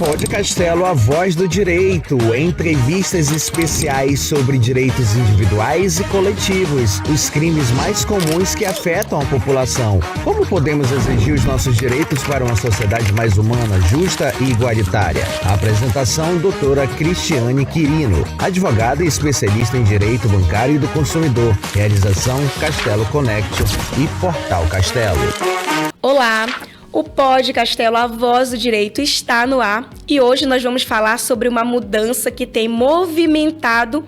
Pod Castelo, a voz do direito. Entrevistas especiais sobre direitos individuais e coletivos, os crimes mais comuns que afetam a população. Como podemos exigir os nossos direitos para uma sociedade mais humana, justa e igualitária? A apresentação, doutora Cristiane Quirino, advogada e especialista em direito bancário e do consumidor. Realização Castelo Connection e Portal Castelo. Olá! O Pod Castelo, a voz do direito, está no ar e hoje nós vamos falar sobre uma mudança que tem movimentado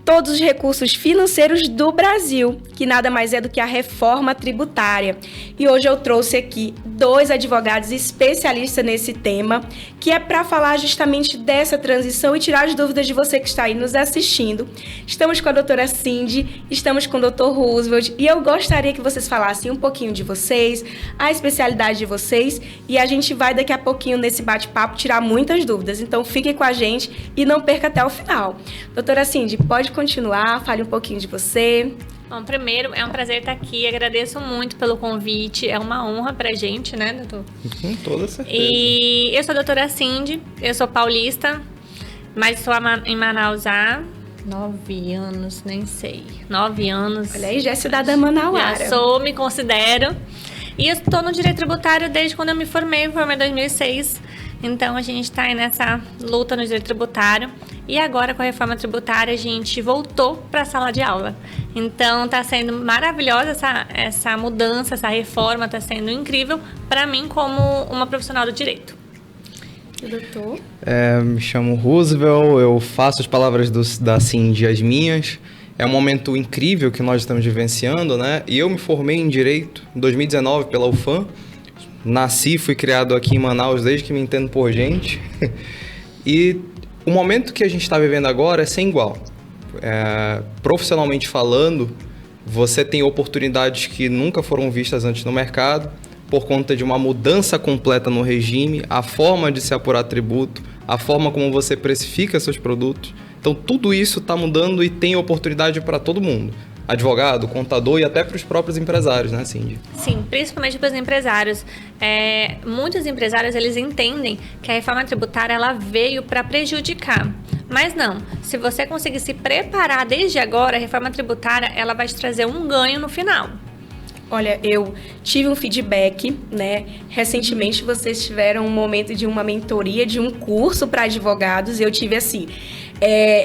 todos os recursos financeiros do Brasil, que nada mais é do que a reforma tributária. E hoje eu trouxe aqui dois advogados especialistas nesse tema, que é para falar justamente dessa transição e tirar as dúvidas de você que está aí nos assistindo. Estamos com a doutora Cindy, estamos com o doutor Roosevelt, e eu gostaria que vocês falassem um pouquinho de vocês, a especialidade de vocês, e a gente vai daqui a pouquinho nesse bate-papo tirar muitas dúvidas. Então fiquem com a gente e não perca até o final. Doutora Cindy, pode continuar, fale um pouquinho de você. Bom, primeiro, é um prazer estar aqui, agradeço muito pelo convite, é uma honra pra gente, né, doutor? Com toda certeza. E eu sou a doutora Cindy, eu sou paulista, mas estou em Manaus há 9 anos, nem sei, 9 anos. Olha aí, já é cidadã manauara. Já sou, me considero, e eu estou no direito tributário desde quando eu me formei em 2006, então a gente está aí nessa luta no direito tributário. E agora, com a reforma tributária, a gente voltou para a sala de aula. Então, está sendo maravilhosa essa mudança, essa reforma, está sendo incrível para mim como uma profissional do direito. E doutor? Me chamo Roosevelt, eu faço as palavras da Cindy as minhas. É um momento incrível que nós estamos vivenciando, né? E eu me formei em Direito em 2019 pela UFAM. Nasci, fui criado aqui em Manaus desde que me entendo por gente. E o momento que a gente está vivendo agora é sem igual. Profissionalmente falando, você tem oportunidades que nunca foram vistas antes no mercado, por conta de uma mudança completa no regime, a forma de se apurar tributo, a forma como você precifica seus produtos. Então, tudo isso está mudando e tem oportunidade para todo mundo. Advogado, contador e até para os próprios empresários, né, Cindy? Sim, principalmente para os empresários. Muitos empresários, eles entendem que a reforma tributária ela veio para prejudicar. Mas não, se você conseguir se preparar desde agora, a reforma tributária ela vai te trazer um ganho no final. Olha, eu tive um feedback, né? Recentemente vocês tiveram um momento de uma mentoria, de um curso para advogados, e eu tive assim...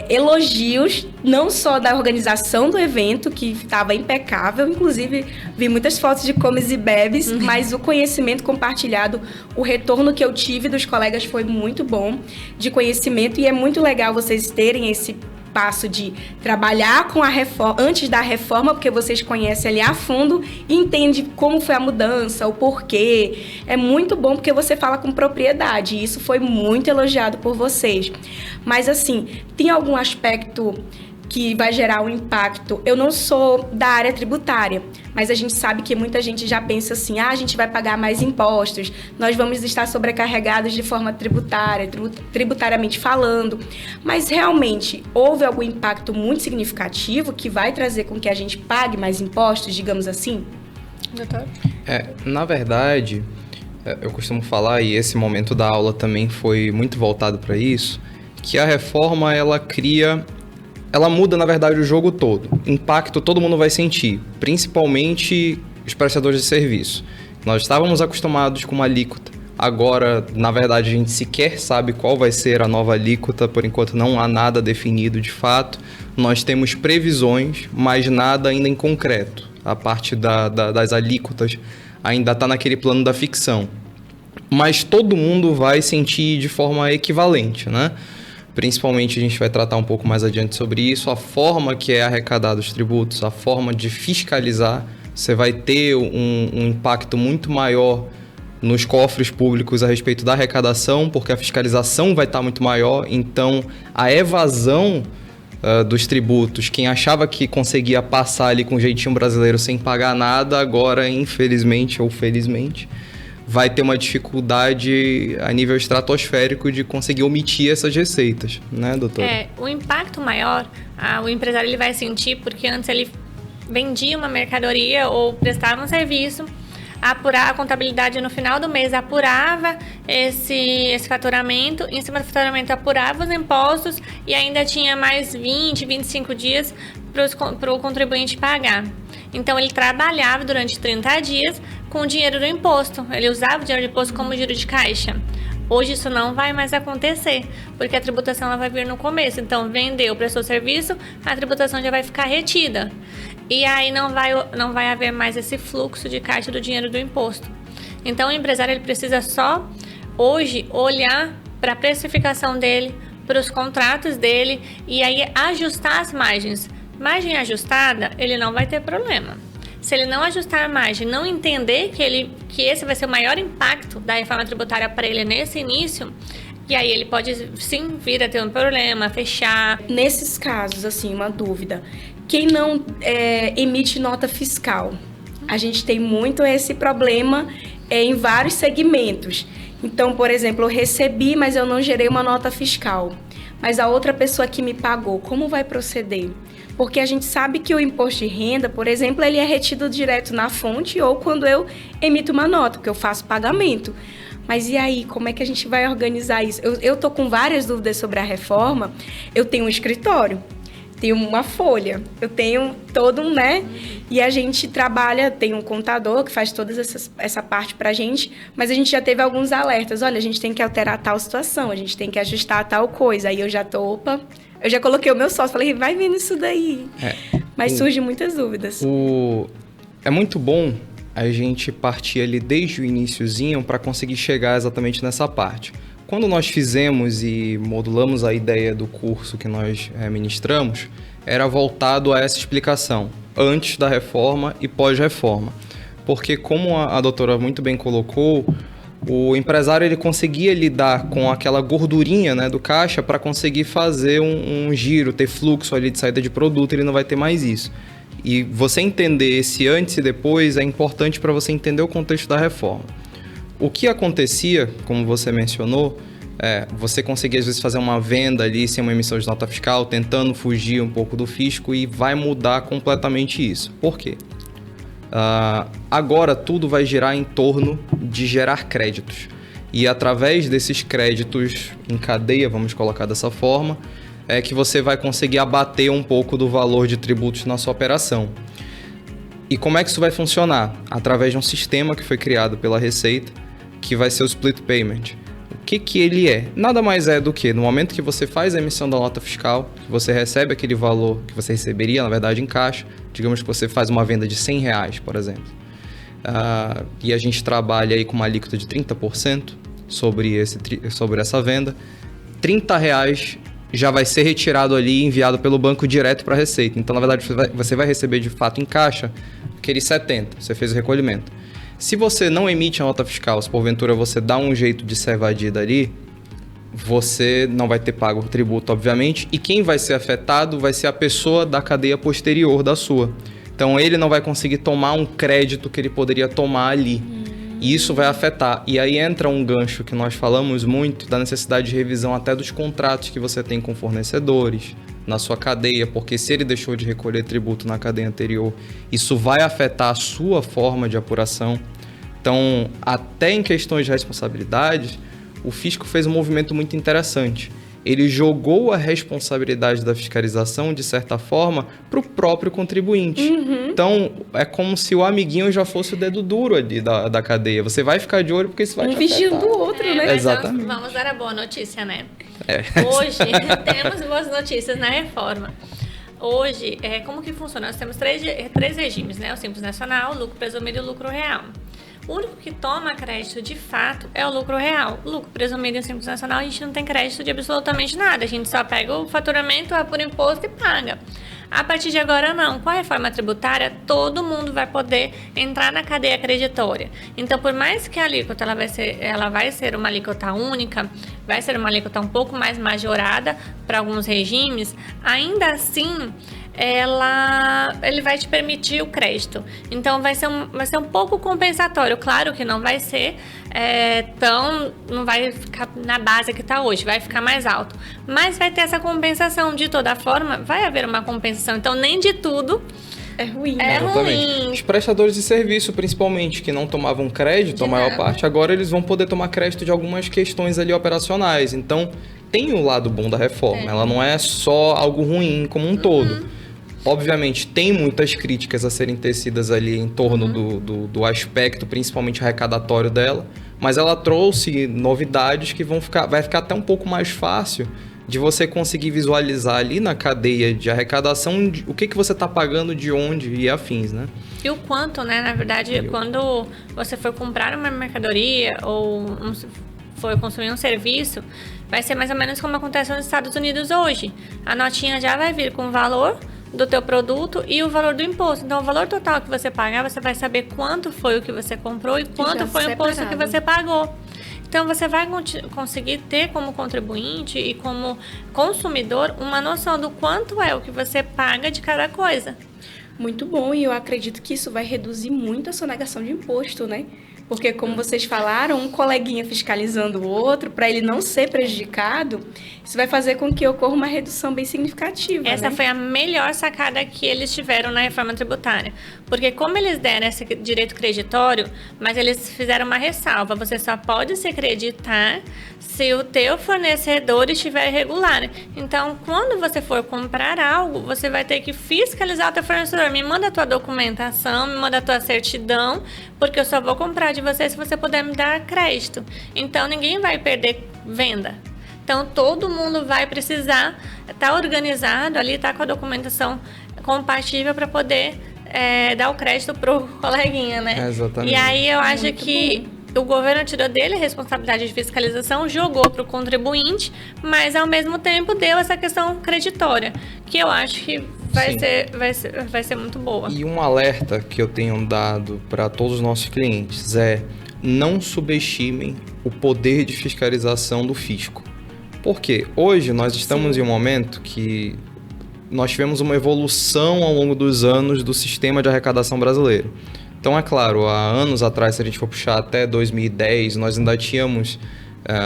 elogios, não só da organização do evento, que estava impecável, inclusive vi muitas fotos de comes e bebes, mas o conhecimento compartilhado, o retorno que eu tive dos colegas foi muito bom, de conhecimento, e é muito legal vocês terem esse passo de trabalhar com a reforma, antes da reforma, porque vocês conhecem ali a fundo e entendem como foi a mudança, o porquê. É muito bom porque você fala com propriedade e isso foi muito elogiado por vocês. Mas assim, tem algum aspecto que vai gerar um impacto? Eu não sou da área tributária, mas a gente sabe que muita gente já pensa assim, a gente vai pagar mais impostos, nós vamos estar sobrecarregados de forma tributária, tributariamente falando, mas realmente houve algum impacto muito significativo que vai trazer com que a gente pague mais impostos, digamos assim? Doutor? Na verdade, eu costumo falar, e esse momento da aula também foi muito voltado para isso, que a reforma ela muda, na verdade, o jogo todo. Impacto todo mundo vai sentir, principalmente os prestadores de serviço. Nós estávamos acostumados com uma alíquota. Agora, na verdade, a gente sequer sabe qual vai ser a nova alíquota. Por enquanto, não há nada definido de fato. Nós temos previsões, mas nada ainda em concreto. A parte das alíquotas ainda está naquele plano da ficção. Mas todo mundo vai sentir de forma equivalente, né? Principalmente a gente vai tratar um pouco mais adiante sobre isso, a forma que é arrecadado os tributos, a forma de fiscalizar. Você vai ter um impacto muito maior nos cofres públicos a respeito da arrecadação, porque a fiscalização vai estar muito maior, então a evasão dos tributos, quem achava que conseguia passar ali com o jeitinho brasileiro sem pagar nada, agora, infelizmente ou felizmente, vai ter uma dificuldade a nível estratosférico de conseguir omitir essas receitas, né, doutora? O impacto maior, o empresário ele vai sentir porque antes ele vendia uma mercadoria ou prestava um serviço, apurar a contabilidade no final do mês, apurava esse faturamento, em cima do faturamento apurava os impostos e ainda tinha mais 20, 25 dias para o contribuinte pagar. Então, ele trabalhava durante 30 dias com o dinheiro do imposto, ele usava o dinheiro do imposto como giro de caixa. Hoje isso não vai mais acontecer, porque a tributação ela vai vir no começo. Então, vendeu, prestou serviço, a tributação já vai ficar retida. E aí não vai haver mais esse fluxo de caixa do dinheiro do imposto. Então, o empresário ele precisa só, hoje, olhar para a precificação dele, para os contratos dele e aí ajustar as margens. Margem ajustada, ele não vai ter problema. Se ele não ajustar a margem, não entender que esse vai ser o maior impacto da reforma tributária para ele nesse início, e aí ele pode sim vir a ter um problema, fechar. Nesses casos, assim, uma dúvida. Quem não emite nota fiscal? A gente tem muito esse problema em vários segmentos. Então, por exemplo, eu recebi, mas eu não gerei uma nota fiscal. Mas a outra pessoa que me pagou, como vai proceder? Porque a gente sabe que o imposto de renda, por exemplo, ele é retido direto na fonte ou quando eu emito uma nota, porque eu faço pagamento. Mas e aí, como é que a gente vai organizar isso? Eu tô com várias dúvidas sobre a reforma. Eu tenho um escritório, tenho uma folha, eu tenho todo um, né? E a gente trabalha, tem um contador que faz toda essa parte pra gente, mas a gente já teve alguns alertas. Olha, a gente tem que alterar tal situação, a gente tem que ajustar tal coisa. Aí eu já eu já coloquei o meu sócio, falei, vai vendo isso daí. Mas surgem muitas dúvidas. É muito bom a gente partir ali desde o iniciozinho para conseguir chegar exatamente nessa parte. Quando nós fizemos e modulamos a ideia do curso que nós ministramos, era voltado a essa explicação, antes da reforma e pós-reforma. Porque como a doutora muito bem colocou, o empresário ele conseguia lidar com aquela gordurinha, né, do caixa para conseguir fazer um giro, ter fluxo ali de saída de produto, ele não vai ter mais isso. E você entender esse antes e depois é importante para você entender o contexto da reforma. O que acontecia, como você mencionou, você conseguia às vezes fazer uma venda ali sem uma emissão de nota fiscal, tentando fugir um pouco do fisco e vai mudar completamente isso. Por quê? Agora tudo vai girar em torno de gerar créditos. E através desses créditos em cadeia, vamos colocar dessa forma, é que você vai conseguir abater um pouco do valor de tributos na sua operação. E como é que isso vai funcionar? Através de um sistema que foi criado pela Receita, que vai ser o Split Payment. O que ele é? Nada mais é do que, no momento que você faz a emissão da nota fiscal, que você recebe aquele valor que você receberia, na verdade, em caixa, digamos que você faz uma venda de R$100, por exemplo, e a gente trabalha aí com uma alíquota de 30% sobre essa venda, R$30 já vai ser retirado ali e enviado pelo banco direto para a Receita. Então, na verdade, você vai receber de fato em caixa aqueles 70, você fez o recolhimento. Se você não emite a nota fiscal, se porventura você dá um jeito de ser evadida ali, você não vai ter pago o tributo, obviamente, e quem vai ser afetado vai ser a pessoa da cadeia posterior da sua. Então, ele não vai conseguir tomar um crédito que ele poderia tomar ali. E isso vai afetar. E aí entra um gancho que nós falamos muito da necessidade de revisão até dos contratos que você tem com fornecedores, na sua cadeia, porque se ele deixou de recolher tributo na cadeia anterior, isso vai afetar a sua forma de apuração. Então, até em questões de responsabilidade, o fisco fez um movimento muito interessante. Ele jogou a responsabilidade da fiscalização, de certa forma, para o próprio contribuinte. Então, é como se o amiguinho já fosse o dedo duro ali da cadeia. Você vai ficar de olho porque isso vai te afetar. vigiando o outro, né? Exatamente. Vamos dar a boa notícia, né? Hoje, temos boas notícias na reforma. Hoje, como que funciona? Nós temos três regimes, né? O Simples Nacional, o lucro presumido e o lucro real. O único que toma crédito de fato é o lucro real. O lucro presumido e o Simples Nacional, a gente não tem crédito de absolutamente nada. A gente só pega o faturamento, apura imposto e paga. A partir de agora, não. Com a reforma tributária, todo mundo vai poder entrar na cadeia creditória. Então, por mais que a alíquota ela vai ser uma alíquota única, vai ser uma alíquota um pouco mais majorada para alguns regimes, ainda assim, ele vai te permitir o crédito. Então, vai ser um pouco compensatório. Claro que não vai ser não vai ficar na base que está hoje, vai ficar mais alto. Mas vai ter essa compensação. De toda forma, vai haver uma compensação. Então, nem de tudo É ruim. É Exatamente. ruim. Os prestadores de serviço, principalmente, que não tomavam crédito, a maior parte, agora eles vão poder tomar crédito de algumas questões ali operacionais. Então, tem o lado bom da reforma. Ela não é só algo ruim como um todo. Obviamente, tem muitas críticas a serem tecidas ali em torno do aspecto, principalmente arrecadatório dela, mas ela trouxe novidades que vai ficar até um pouco mais fácil de você conseguir visualizar ali na cadeia de arrecadação o que você está pagando, de onde e afins, né? E o quanto, né? Na verdade, quando você for comprar uma mercadoria ou for consumir um serviço, vai ser mais ou menos como acontece nos Estados Unidos hoje. A notinha já vai vir com o valor do teu produto e o valor do imposto. Então, o valor total que você pagar, você vai saber quanto foi o que você comprou e quanto foi o imposto que você pagou. Então, você vai conseguir ter como contribuinte e como consumidor uma noção do quanto é o que você paga de cada coisa. Muito bom, e eu acredito que isso vai reduzir muito a sonegação de imposto, né? Porque, como vocês falaram, um coleguinha fiscalizando o outro, para ele não ser prejudicado, isso vai fazer com que ocorra uma redução bem significativa. Essa né? foi a melhor sacada que eles tiveram na reforma tributária. Porque como eles deram esse direito creditório, mas eles fizeram uma ressalva, você só pode se creditar se o teu fornecedor estiver irregular. Então, quando você for comprar algo, você vai ter que fiscalizar o teu fornecedor. Me manda a tua documentação, me manda a tua certidão, porque eu só vou comprar de você se você puder me dar crédito. Então, ninguém vai perder venda. Então, todo mundo vai precisar estar organizado ali, estar com a documentação compatível para poder dar o crédito pro coleguinha, né? Exatamente. E aí, eu acho que o governo tirou dele a responsabilidade de fiscalização, jogou para o contribuinte, mas, ao mesmo tempo, deu essa questão creditória, que eu acho que vai ser muito boa. E um alerta que eu tenho dado para todos os nossos clientes é: não subestimem o poder de fiscalização do fisco. Porque hoje nós estamos em um momento que nós tivemos uma evolução ao longo dos anos do sistema de arrecadação brasileiro. Então, é claro, há anos atrás, se a gente for puxar até 2010, nós ainda tínhamos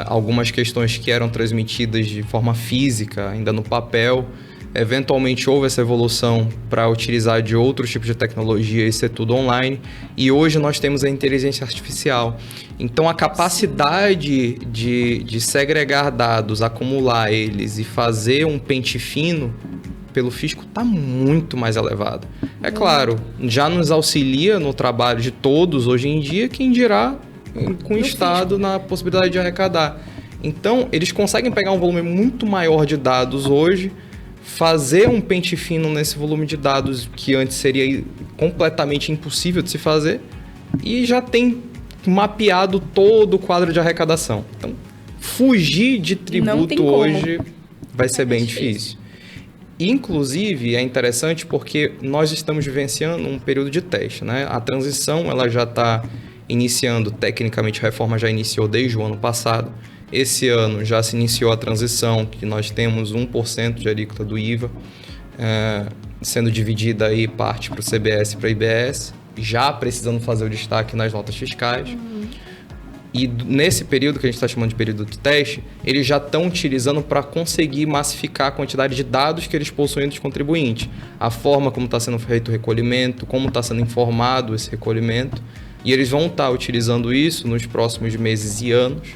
algumas questões que eram transmitidas de forma física, ainda no papel. Eventualmente houve essa evolução para utilizar de outros tipos de tecnologia e ser tudo online. E hoje nós temos a inteligência artificial. Então, a capacidade de segregar dados, acumular eles e fazer um pente fino pelo fisco está muito mais elevado. É claro, já nos auxilia no trabalho de todos hoje em dia, quem dirá com o Estado na possibilidade de arrecadar. Então, eles conseguem pegar um volume muito maior de dados hoje, fazer um pente fino nesse volume de dados que antes seria completamente impossível de se fazer, e já tem mapeado todo o quadro de arrecadação. Então, fugir de tributo hoje vai ser bem difícil. Inclusive, é interessante porque nós estamos vivenciando um período de teste, né? A transição ela já está iniciando, tecnicamente a reforma já iniciou desde o ano passado. Esse ano já se iniciou a transição, que nós temos 1% de alíquota do IVA, sendo dividida aí parte para o CBS e para o IBS, já precisando fazer o destaque nas notas fiscais. E nesse período, que a gente está chamando de período de teste, eles já estão utilizando para conseguir massificar a quantidade de dados que eles possuem dos contribuintes. A forma como está sendo feito o recolhimento, como está sendo informado esse recolhimento. E eles vão estar utilizando isso nos próximos meses e anos,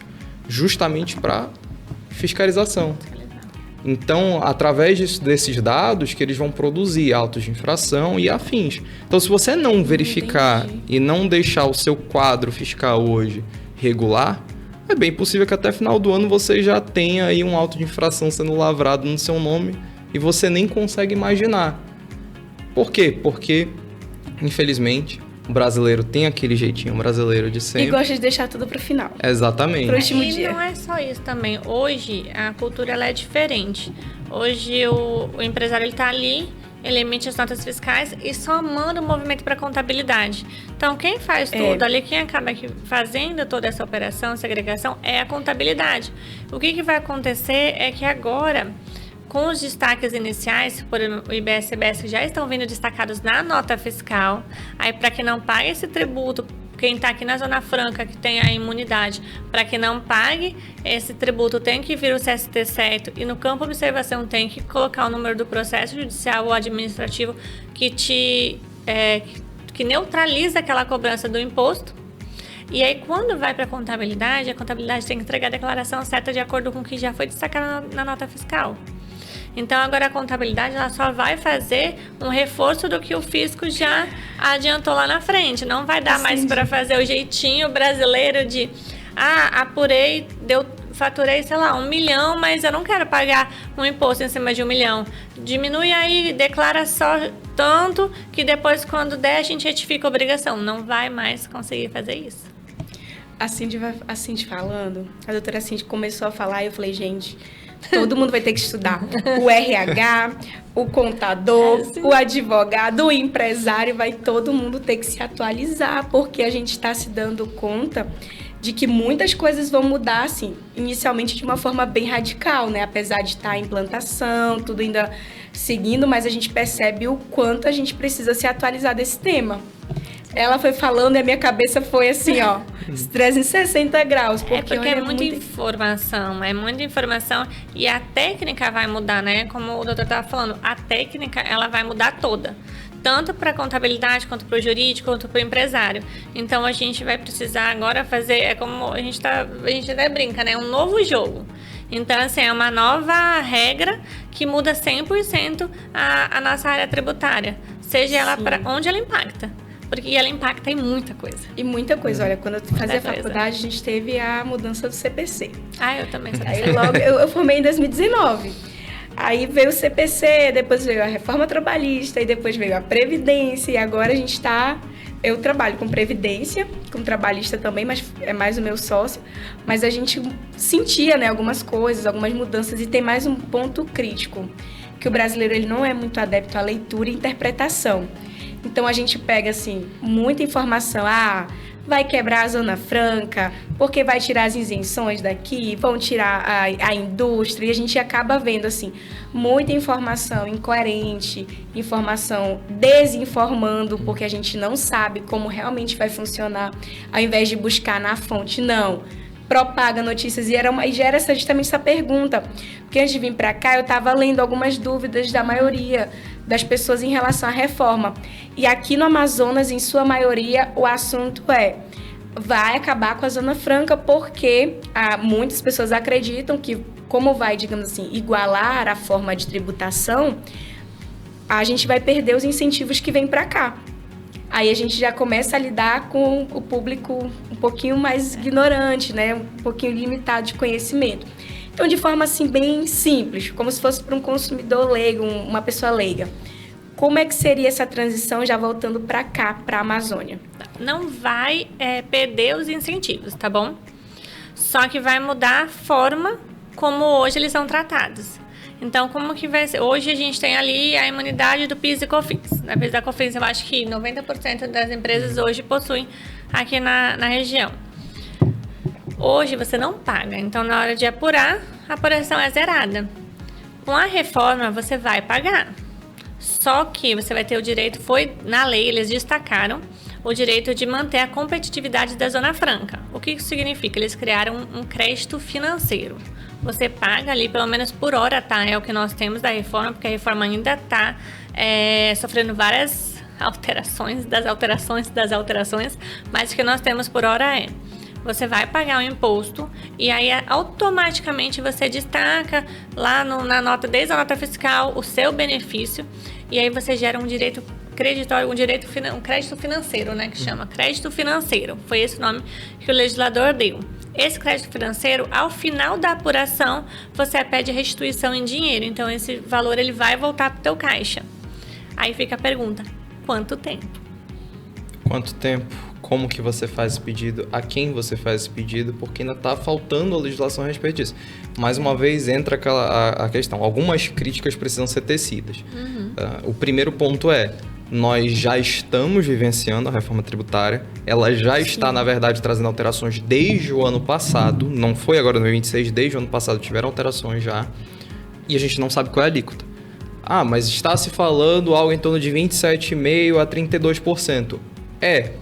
justamente para fiscalização. Então, através desses dados que eles vão produzir autos de infração e afins. Então, se você não verificar e não deixar o seu quadro fiscal hoje regular, é bem possível que até final do ano você já tenha aí um auto de infração sendo lavrado no seu nome e você nem consegue imaginar. Por quê? Porque, infelizmente, o brasileiro tem aquele jeitinho brasileiro de sempre. E gosta de deixar tudo pro final. Exatamente. Pro último E dia. não é só isso também. Hoje, a cultura ela é diferente. Hoje, o empresário ele tá ali, ele emite as notas fiscais e só manda o movimento para contabilidade. Então, quem faz tudo ali, quem acaba fazendo toda essa operação, segregação, é a contabilidade. O que vai acontecer é que agora, com os destaques iniciais, por o IBS e CBS, que já estão vindo destacados na nota fiscal, aí para quem não paga esse tributo quem está aqui na Zona Franca, que tem a imunidade, para que não pague esse tributo, tem que vir o CST certo, e no campo observação tem que colocar o número do processo judicial ou administrativo que neutraliza aquela cobrança do imposto. E aí, quando vai para a contabilidade tem que entregar a declaração certa de acordo com o que já foi destacado na nota fiscal. Então, agora a contabilidade ela só vai fazer um reforço do que o fisco já adiantou lá na frente. Não vai dar mais para fazer o jeitinho brasileiro de apurei, faturei, sei lá, 1 milhão, mas eu não quero pagar um imposto em cima de 1 milhão. Diminui aí, declara só tanto que depois, quando der, a gente retifica a obrigação. Não vai mais conseguir fazer isso. A Cindy falando, a doutora Cindy começou a falar e eu falei, gente, todo mundo vai ter que estudar. O RH, o contador, o advogado, o empresário, vai todo mundo ter que se atualizar, porque a gente está se dando conta de que muitas coisas vão mudar, assim, inicialmente de uma forma bem radical, né? Apesar de estar em implantação, tudo ainda seguindo, mas a gente percebe o quanto a gente precisa se atualizar desse tema. Ela foi falando e a minha cabeça foi assim, ó, 360 graus. Porque é muita informação e a técnica vai mudar, né? Como o doutor estava falando, a técnica, ela vai mudar toda. Tanto para a contabilidade, quanto para o jurídico, quanto para o empresário. Então, a gente vai precisar agora fazer, é como a gente até brinca, né? Um novo jogo. Então, assim, é uma nova regra que muda 100% a nossa área tributária. Seja ela para onde ela impacta. Porque ela impacta em muita coisa. E muita coisa. Olha, quando eu fazia faculdade, a gente teve a mudança do CPC. Eu também sou Aí logo, eu formei em 2019. Aí veio o CPC, depois veio a reforma trabalhista, e depois veio a Previdência, e agora a gente está... Eu trabalho com Previdência, com trabalhista também, mas é mais o meu sócio. Mas a gente sentia, né, algumas coisas, algumas mudanças, e tem mais um ponto crítico, que o brasileiro ele não é muito adepto à leitura e interpretação. Então, a gente pega, assim, muita informação. Vai quebrar a Zona Franca, porque vai tirar as isenções daqui, vão tirar a indústria. E a gente acaba vendo, assim, muita informação incoerente, informação desinformando, porque a gente não sabe como realmente vai funcionar, ao invés de buscar na fonte, não. Propaga notícias e gera justamente essa pergunta. Porque antes de vir para cá, eu estava lendo algumas dúvidas da maioria das pessoas em relação à reforma. E aqui no Amazonas, em sua maioria, o assunto vai acabar com a Zona Franca, porque muitas pessoas acreditam que, como vai, digamos assim, igualar a forma de tributação, a gente vai perder os incentivos que vêm para cá. Aí a gente já começa a lidar com o público um pouquinho mais ignorante, né? Um pouquinho limitado de conhecimento. Então, de forma assim bem simples, como se fosse para um consumidor leigo, uma pessoa leiga. Como é que seria essa transição já voltando para cá, para a Amazônia? Não vai perder os incentivos, tá bom? Só que vai mudar a forma como hoje eles são tratados. Então, como que vai ser? Hoje a gente tem ali a imunidade do PIS e COFINS. Na PIS e COFINS, eu acho que 90% das empresas hoje possuem aqui na região. Hoje você não paga, então na hora de apurar, a apuração é zerada. Com a reforma, você vai pagar. Só que você vai ter o direito, na lei, eles destacaram o direito de manter a competitividade da Zona Franca. O que isso significa? Eles criaram um crédito financeiro. Você paga ali, pelo menos por hora, tá? É o que nós temos da reforma, porque a reforma ainda está sofrendo várias alterações, mas o que nós temos por hora você vai pagar o imposto e aí automaticamente você destaca lá na nota, desde a nota fiscal, o seu benefício, e aí você gera um direito creditório, um crédito financeiro, né, que chama crédito financeiro. Foi esse o nome que o legislador deu. Esse crédito financeiro, ao final da apuração, você pede restituição em dinheiro. Então, esse valor ele vai voltar para o teu caixa. Aí fica a pergunta, quanto tempo? Quanto tempo? Como que você faz esse pedido? A quem você faz esse pedido? Porque ainda está faltando a legislação a respeito disso. Mais uma vez, entra a questão. Algumas críticas precisam ser tecidas. O primeiro ponto nós já estamos vivenciando a reforma tributária. Ela já está, na verdade, trazendo alterações desde o ano passado. Não foi agora no 2026, desde o ano passado tiveram alterações já. E a gente não sabe qual é a alíquota. Mas está se falando algo em torno de 27,5% a 32%.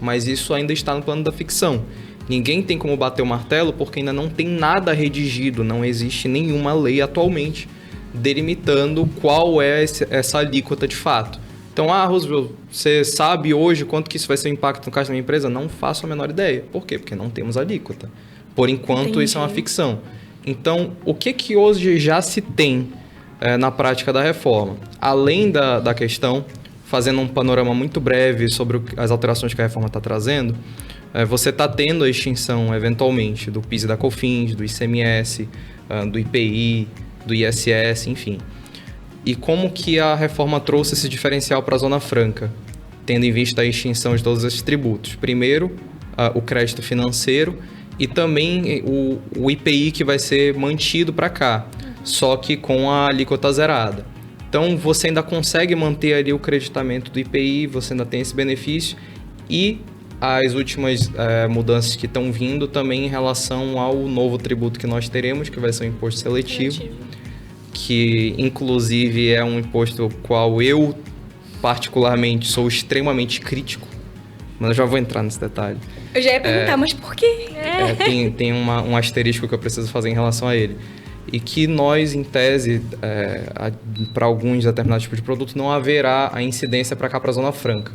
Mas isso ainda está no plano da ficção. Ninguém tem como bater o martelo porque ainda não tem nada redigido, não existe nenhuma lei atualmente delimitando qual é essa alíquota de fato. Então, Roosevelt, você sabe hoje quanto que isso vai ser o impacto no caixa da minha empresa? Não faço a menor ideia. Por quê? Porque não temos alíquota. Por enquanto, Entendi. Isso é uma ficção. Então, o que hoje já se tem na prática da reforma? Além da questão, fazendo um panorama muito breve sobre as alterações que a reforma está trazendo, você está tendo a extinção, eventualmente, do PIS e da COFINS, do ICMS, do IPI, do ISS, enfim. E como que a reforma trouxe esse diferencial para a Zona Franca, tendo em vista a extinção de todos esses tributos? Primeiro, o crédito financeiro e também o IPI que vai ser mantido para cá, só que com a alíquota zerada. Então, você ainda consegue manter ali o creditamento do IPI, você ainda tem esse benefício e as últimas mudanças que estão vindo também em relação ao novo tributo que nós teremos, que vai ser o imposto seletivo. Que inclusive é um imposto qual eu particularmente sou extremamente crítico, mas eu já vou entrar nesse detalhe. Eu já ia perguntar, mas por quê? Tem um asterisco que eu preciso fazer em relação a ele. E que nós, em tese, para alguns determinados tipos de produto, não haverá a incidência para cá, para a Zona Franca.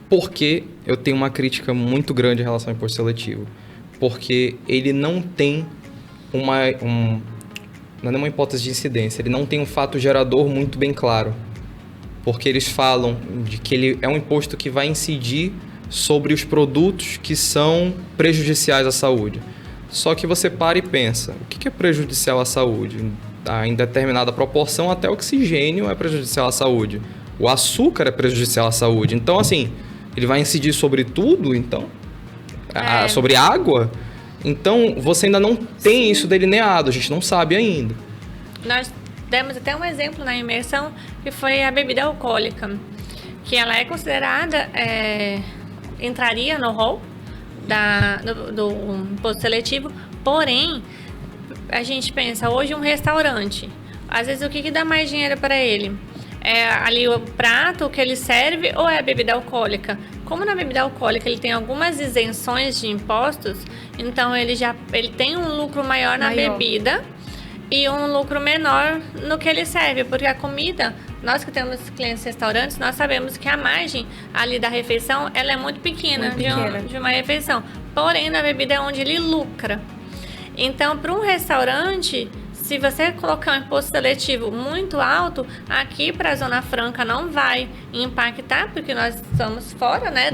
Porque eu tenho uma crítica muito grande em relação ao imposto seletivo. Porque ele não tem não é uma hipótese de incidência, ele não tem um fato gerador muito bem claro. Porque eles falam de que ele é um imposto que vai incidir sobre os produtos que são prejudiciais à saúde. Só que você para e pensa, o que é prejudicial à saúde? Em determinada proporção, até o oxigênio é prejudicial à saúde. O açúcar é prejudicial à saúde. Então, assim, ele vai incidir sobre tudo, então? Sobre água? Então, você ainda não tem isso delineado, a gente não sabe ainda. Nós demos até um exemplo na imersão, que foi a bebida alcoólica, que ela é considerada, entraria no rol do imposto seletivo, porém, a gente pensa, hoje um restaurante, às vezes o que dá mais dinheiro para ele? É ali o prato que ele serve ou é a bebida alcoólica? Como na bebida alcoólica ele tem algumas isenções de impostos, então ele tem um lucro maior na bebida e um lucro menor no que ele serve, porque a comida, nós que temos clientes restaurantes, nós sabemos que a margem ali da refeição, ela é muito pequena, de uma refeição, porém na bebida é onde ele lucra. Então, para um restaurante, se você colocar um imposto seletivo muito alto, aqui para a Zona Franca não vai impactar, porque nós estamos fora, né,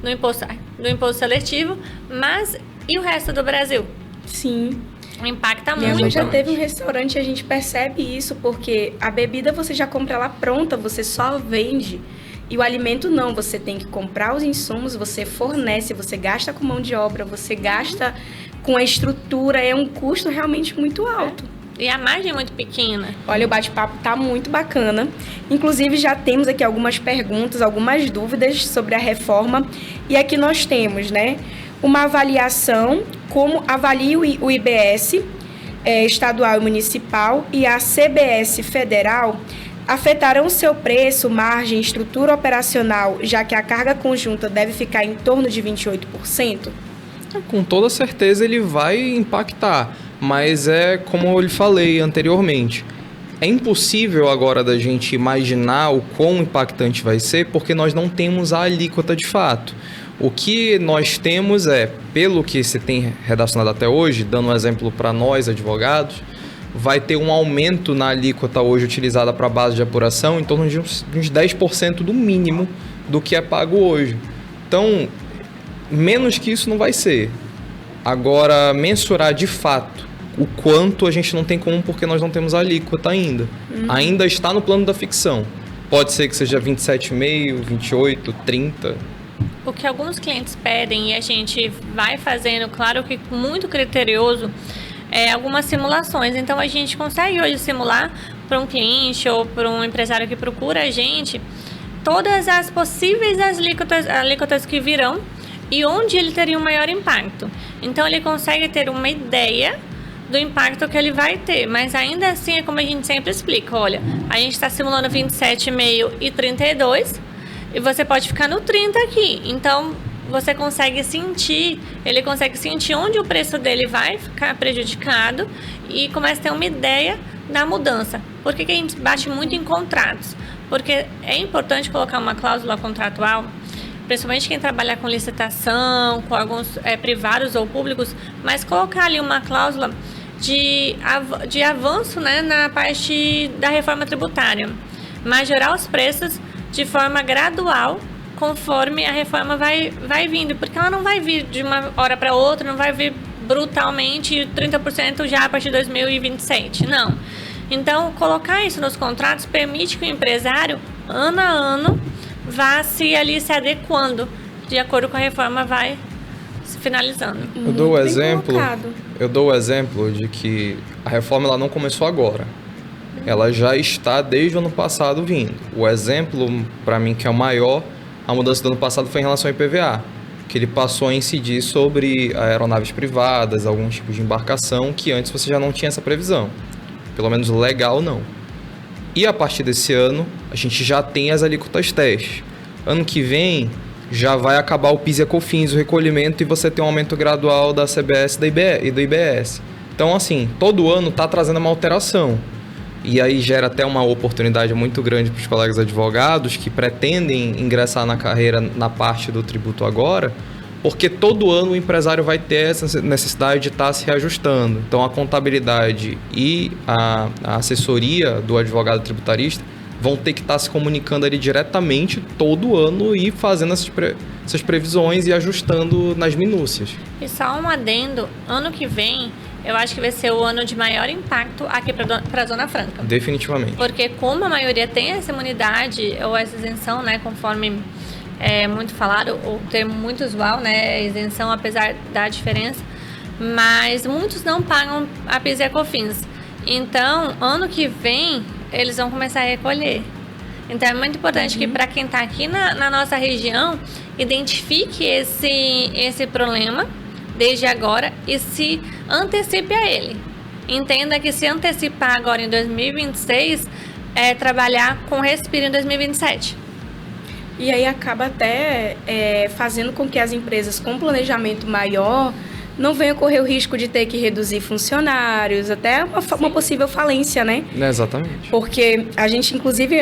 do imposto seletivo, mas e o resto do Brasil? Sim. Impacta Minha muito. mãe já teve um restaurante, a gente percebe isso, porque a bebida você já compra ela pronta, você só vende. E o alimento não, você tem que comprar os insumos, você fornece, você gasta com mão de obra, você gasta com a estrutura, é um custo realmente muito alto. E a margem é muito pequena. Olha, o bate-papo tá muito bacana. Inclusive, já temos aqui algumas perguntas, algumas dúvidas sobre a reforma. E aqui nós temos, né, uma avaliação, como avalia o IBS estadual e municipal e a CBS federal afetarão seu preço, margem, estrutura operacional, já que a carga conjunta deve ficar em torno de 28%? Com toda certeza ele vai impactar, mas é como eu lhe falei anteriormente, é impossível agora da gente imaginar o quão impactante vai ser, porque nós não temos a alíquota de fato. O que nós temos pelo que se tem redacionado até hoje, dando um exemplo para nós advogados, vai ter um aumento na alíquota hoje utilizada para a base de apuração em torno de uns 10% do mínimo do que é pago hoje. Então, menos que isso não vai ser. Agora, mensurar de fato o quanto a gente não tem como, porque nós não temos a alíquota ainda. Ainda está no plano da ficção. Pode ser que seja 27,5, 28, 30. O que alguns clientes pedem e a gente vai fazendo, claro que muito criterioso, algumas simulações. Então, a gente consegue hoje simular para um cliente ou para um empresário que procura a gente todas as possíveis alíquotas que virão e onde ele teria um maior impacto. Então, ele consegue ter uma ideia do impacto que ele vai ter, mas ainda assim é como a gente sempre explica, olha, a gente está simulando 27,5 e 32, e você pode ficar no 30 aqui. Então, você consegue sentir, ele consegue sentir onde o preço dele vai ficar prejudicado e começa a ter uma ideia da mudança. Por que a gente bate muito em contratos? Porque é importante colocar uma cláusula contratual, principalmente quem trabalha com licitação, com alguns privados ou públicos, mas colocar ali uma cláusula de avanço, né, na parte da reforma tributária, majorar os preços de forma gradual, conforme a reforma vai vindo, porque ela não vai vir de uma hora para outra, não vai vir brutalmente 30% já a partir de 2027, não. Então, colocar isso nos contratos permite que o empresário, ano a ano, vá se adequando, de acordo com a reforma vai se finalizando. Eu dou o exemplo de que a reforma ela não começou agora. Ela já está desde o ano passado vindo. O exemplo, para mim, que é o maior, a mudança do ano passado foi em relação ao IPVA, que ele passou a incidir sobre aeronaves privadas, algum tipo de embarcação, que antes você já não tinha essa previsão. Pelo menos legal, não. E a partir desse ano, a gente já tem as alíquotas teste. Ano que vem, já vai acabar o PIS e a COFINS, o recolhimento, e você tem um aumento gradual da CBS e do IBS. Então, assim, todo ano está trazendo uma alteração. E aí gera até uma oportunidade muito grande para os colegas advogados que pretendem ingressar na carreira na parte do tributo agora, porque todo ano o empresário vai ter essa necessidade de estar se reajustando. Então, a contabilidade e a assessoria do advogado tributarista vão ter que estar se comunicando ali diretamente todo ano e fazendo essas previsões e ajustando nas minúcias. E só um adendo, ano que vem, eu acho que vai ser o ano de maior impacto aqui para a Zona Franca. Definitivamente. Porque como a maioria tem essa imunidade ou essa isenção, né, conforme muito falado, o termo muito usual, né, isenção apesar da diferença, mas muitos não pagam a PIS e a COFINS. Então, ano que vem, eles vão começar a recolher. Então, é muito importante que para quem está aqui na nossa região, identifique esse problema desde agora e se antecipe a ele. Entenda que se antecipar agora em 2026 é trabalhar com respiro em 2027. E aí acaba até fazendo com que as empresas com planejamento maior não venham correr o risco de ter que reduzir funcionários, até uma possível falência, né? Exatamente. Porque a gente, inclusive,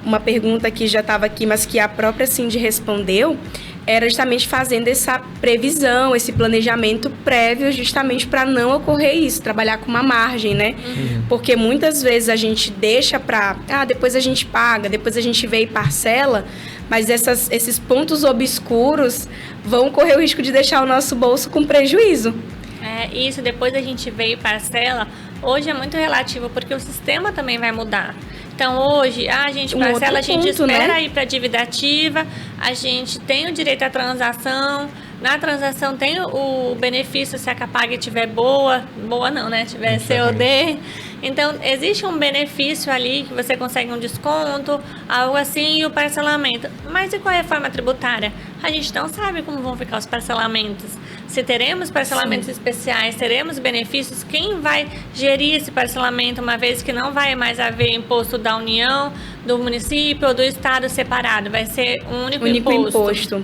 uma pergunta que já estava aqui, mas que a própria Cindy respondeu, era justamente fazendo essa previsão, esse planejamento prévio, justamente para não ocorrer isso, trabalhar com uma margem, né? Uhum. Porque muitas vezes a gente deixa para, depois a gente paga, depois a gente vê e parcela, mas esses pontos obscuros vão correr o risco de deixar o nosso bolso com prejuízo. Isso, depois a gente vê e parcela, hoje é muito relativo, porque o sistema também vai mudar. Então, hoje, a gente parcela, a gente espera, né, ir para a dívida ativa, a gente tem o direito à transação, na transação tem o benefício se a Capag tiver boa não, né? Tiver COD. Então, existe um benefício ali que você consegue um desconto, algo assim, e o parcelamento. Mas e com a reforma tributária? A gente não sabe como vão ficar os parcelamentos. Se teremos parcelamentos especiais, teremos benefícios, quem vai gerir esse parcelamento, uma vez que não vai mais haver imposto da União, do município ou do estado separado, vai ser um único imposto.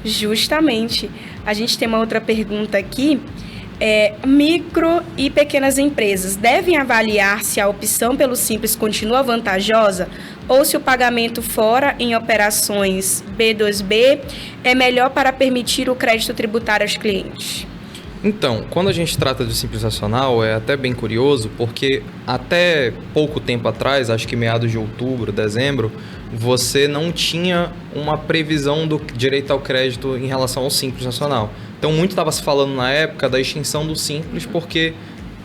Justamente. A gente tem uma outra pergunta aqui. Micro e pequenas empresas devem avaliar se a opção pelo Simples continua vantajosa ou se o pagamento fora em operações B2B é melhor para permitir o crédito tributário aos clientes? Então, quando a gente trata de Simples Nacional, é até bem curioso, porque até pouco tempo atrás, acho que meados de outubro, dezembro, você não tinha uma previsão do direito ao crédito em relação ao Simples Nacional. Então, muito estava se falando na época da extinção do Simples, porque,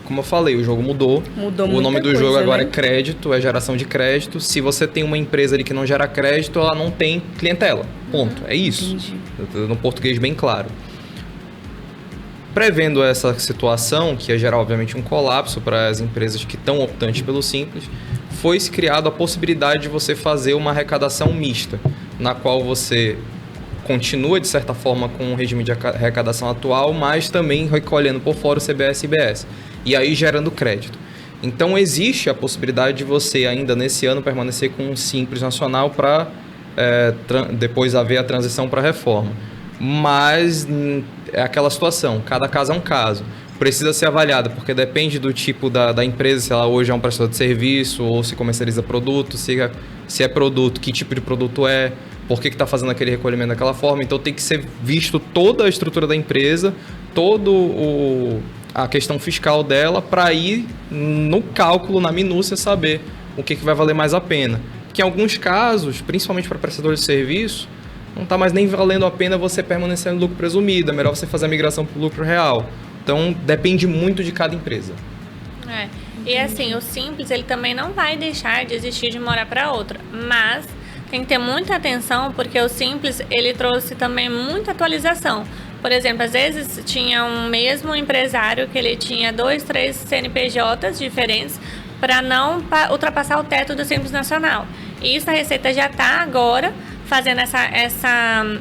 como eu falei, o jogo mudou. O nome do jogo agora, né, é crédito, é geração de crédito. Se você tem uma empresa ali que não gera crédito, ela não tem clientela. Ponto. É isso. No português bem claro. Prevendo essa situação, que ia gerar, obviamente, um colapso para as empresas que estão optantes pelo Simples, foi-se criado a possibilidade de você fazer uma arrecadação mista, na qual você continua, de certa forma, com o regime de arrecadação atual, mas também recolhendo por fora o CBS e IBS, e aí gerando crédito. Então, existe a possibilidade de você, ainda nesse ano, permanecer com um Simples Nacional para depois haver a transição para a reforma. Mas é aquela situação, cada caso é um caso. Precisa ser avaliada, porque depende do tipo da empresa, se ela hoje é um prestador de serviço ou se comercializa produto, se é produto, que tipo de produto é, por que está fazendo aquele recolhimento daquela forma. Então tem que ser visto toda a estrutura da empresa, a questão fiscal dela, para ir no cálculo, na minúcia, saber o que vai valer mais a pena. Porque em alguns casos, principalmente para prestadores de serviço, não está mais nem valendo a pena você permanecer no lucro presumido, é melhor você fazer a migração para o lucro real. Então, depende muito de cada empresa. E assim, o Simples, ele também não vai deixar de existir de uma hora para outra, mas tem que ter muita atenção, porque o Simples, ele trouxe também muita atualização. Por exemplo, às vezes tinha um mesmo empresário que ele tinha 2, 3 CNPJs diferentes para não ultrapassar o teto do Simples Nacional. E isso a Receita já está agora fazendo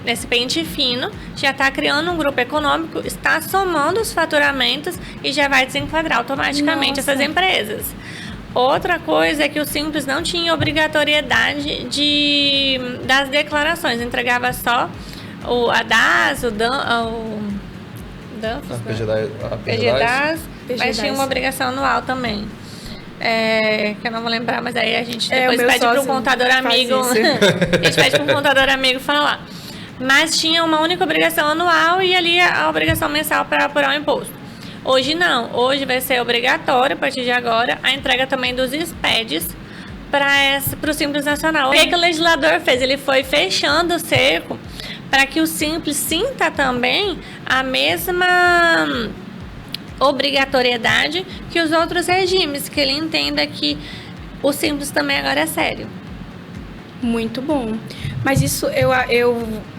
esse pente fino, já está criando um grupo econômico, está somando os faturamentos e já vai desenquadrar automaticamente essas empresas. Outra coisa é que o Simples não tinha obrigatoriedade das declarações, entregava só a DAS, o PGDAS, mas tinha uma obrigação anual também. Que eu não vou lembrar, mas aí a gente depois pede para o contador amigo. A gente pede para o contador amigo falar. Mas tinha uma única obrigação anual e ali a obrigação mensal para apurar o imposto. Hoje não. Hoje vai ser obrigatório, a partir de agora, a entrega também dos SPEDs para o Simples Nacional. O que o legislador fez? Ele foi fechando o cerco para que o Simples sinta também a mesma obrigatoriedade que os outros regimes, que ele entenda que o Simples também agora é sério. Muito bom. Mas isso,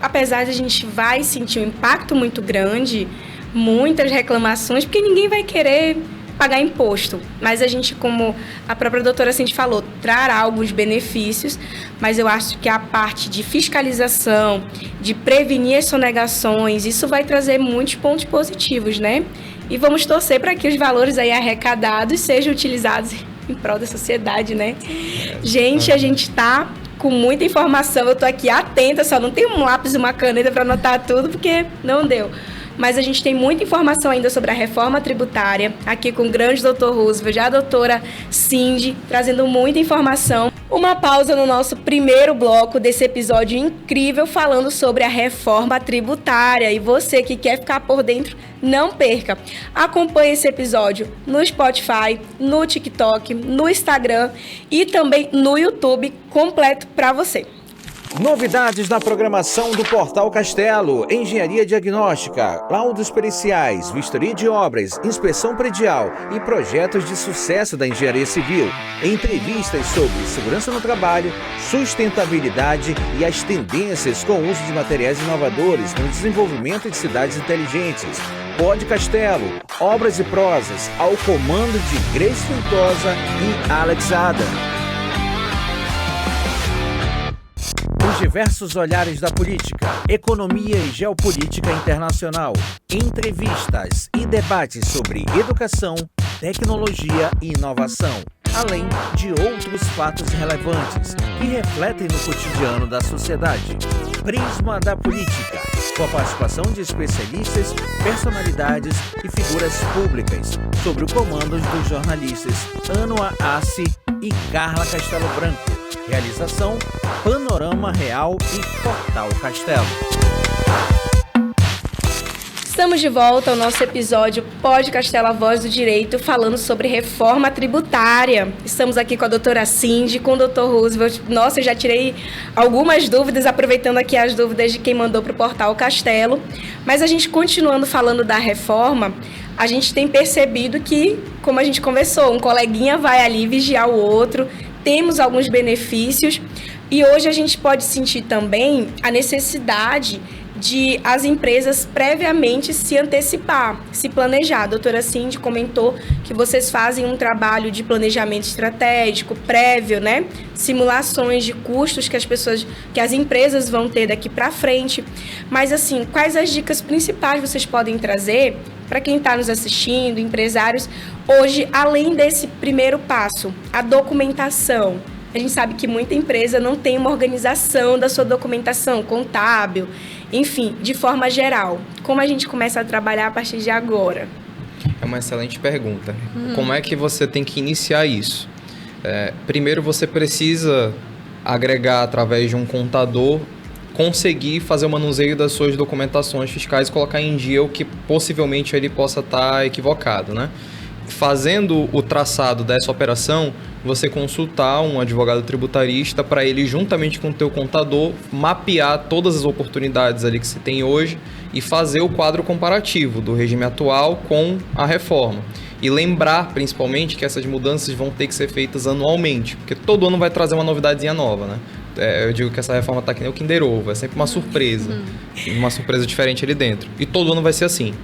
apesar de a gente vai sentir um impacto muito grande, muitas reclamações, porque ninguém vai querer pagar imposto. Mas a gente, como a própria doutora Cindy falou, trará alguns benefícios, mas eu acho que a parte de fiscalização, de prevenir as sonegações, isso vai trazer muitos pontos positivos, né? E vamos torcer para que os valores aí arrecadados sejam utilizados em prol da sociedade, né? Gente, a gente está com muita informação, eu estou aqui atenta, só não tenho um lápis e uma caneta para anotar tudo, porque não deu. Mas a gente tem muita informação ainda sobre a reforma tributária, aqui com o grande doutor Roosevelt, já a doutora Cindy, trazendo muita informação. Uma pausa no nosso primeiro bloco desse episódio incrível, falando sobre a reforma tributária. E você que quer ficar por dentro, não perca. Acompanhe esse episódio no Spotify, no TikTok, no Instagram e também no YouTube, completo para você. Novidades na programação do Portal Castelo: engenharia diagnóstica, laudos periciais, vistoria de obras, inspeção predial e projetos de sucesso da engenharia civil. Entrevistas sobre segurança no trabalho, sustentabilidade e as tendências com o uso de materiais inovadores no desenvolvimento de cidades inteligentes. Pod Castelo, obras e prosas, ao comando de Grace Ventosa e Alex Adam. Os diversos olhares da política, economia e geopolítica internacional, entrevistas e debates sobre educação, tecnologia e inovação, além de outros fatos relevantes que refletem no cotidiano da sociedade. Prisma da Política, com a participação de especialistas, personalidades e figuras públicas, sob o comando dos jornalistas Anoa Assi e Carla Castelo Branco. Realização Panorama Real e Portal Castelo. Estamos de volta ao nosso episódio Pod Castelo, a Voz do Direito, falando sobre reforma tributária. Estamos aqui com a doutora Cindy, com o doutor Roosevelt. Nossa, eu já tirei algumas dúvidas, aproveitando aqui as dúvidas de quem mandou para o Portal Castelo. Mas a gente, continuando falando da reforma, a gente tem percebido que, como a gente conversou, um coleguinha vai ali vigiar o outro, temos alguns benefícios e hoje a gente pode sentir também a necessidade de as empresas previamente se antecipar, se planejar. A doutora Cindy comentou que vocês fazem um trabalho de planejamento estratégico prévio, né? Simulações de custos que as empresas vão ter daqui para frente. Mas assim, quais as dicas principais vocês podem trazer para quem está nos assistindo, empresários, hoje, além desse primeiro passo, a documentação? A gente sabe que muita empresa não tem uma organização da sua documentação contábil, enfim, de forma geral. Como a gente começa a trabalhar a partir de agora? É uma excelente pergunta. Como é que você tem que iniciar isso? Primeiro, você precisa agregar através de um contador, conseguir fazer o manuseio das suas documentações fiscais e colocar em dia o que possivelmente ele possa estar equivocado, né? Fazendo o traçado dessa operação, você consultar um advogado tributarista para ele, juntamente com o teu contador, mapear todas as oportunidades ali que você tem hoje e fazer o quadro comparativo do regime atual com a reforma. E lembrar, principalmente, que essas mudanças vão ter que ser feitas anualmente, porque todo ano vai trazer uma novidadezinha nova, né? Eu digo que essa reforma tá que nem o Kinder Ovo, é sempre uma surpresa diferente ali dentro. E todo ano vai ser assim.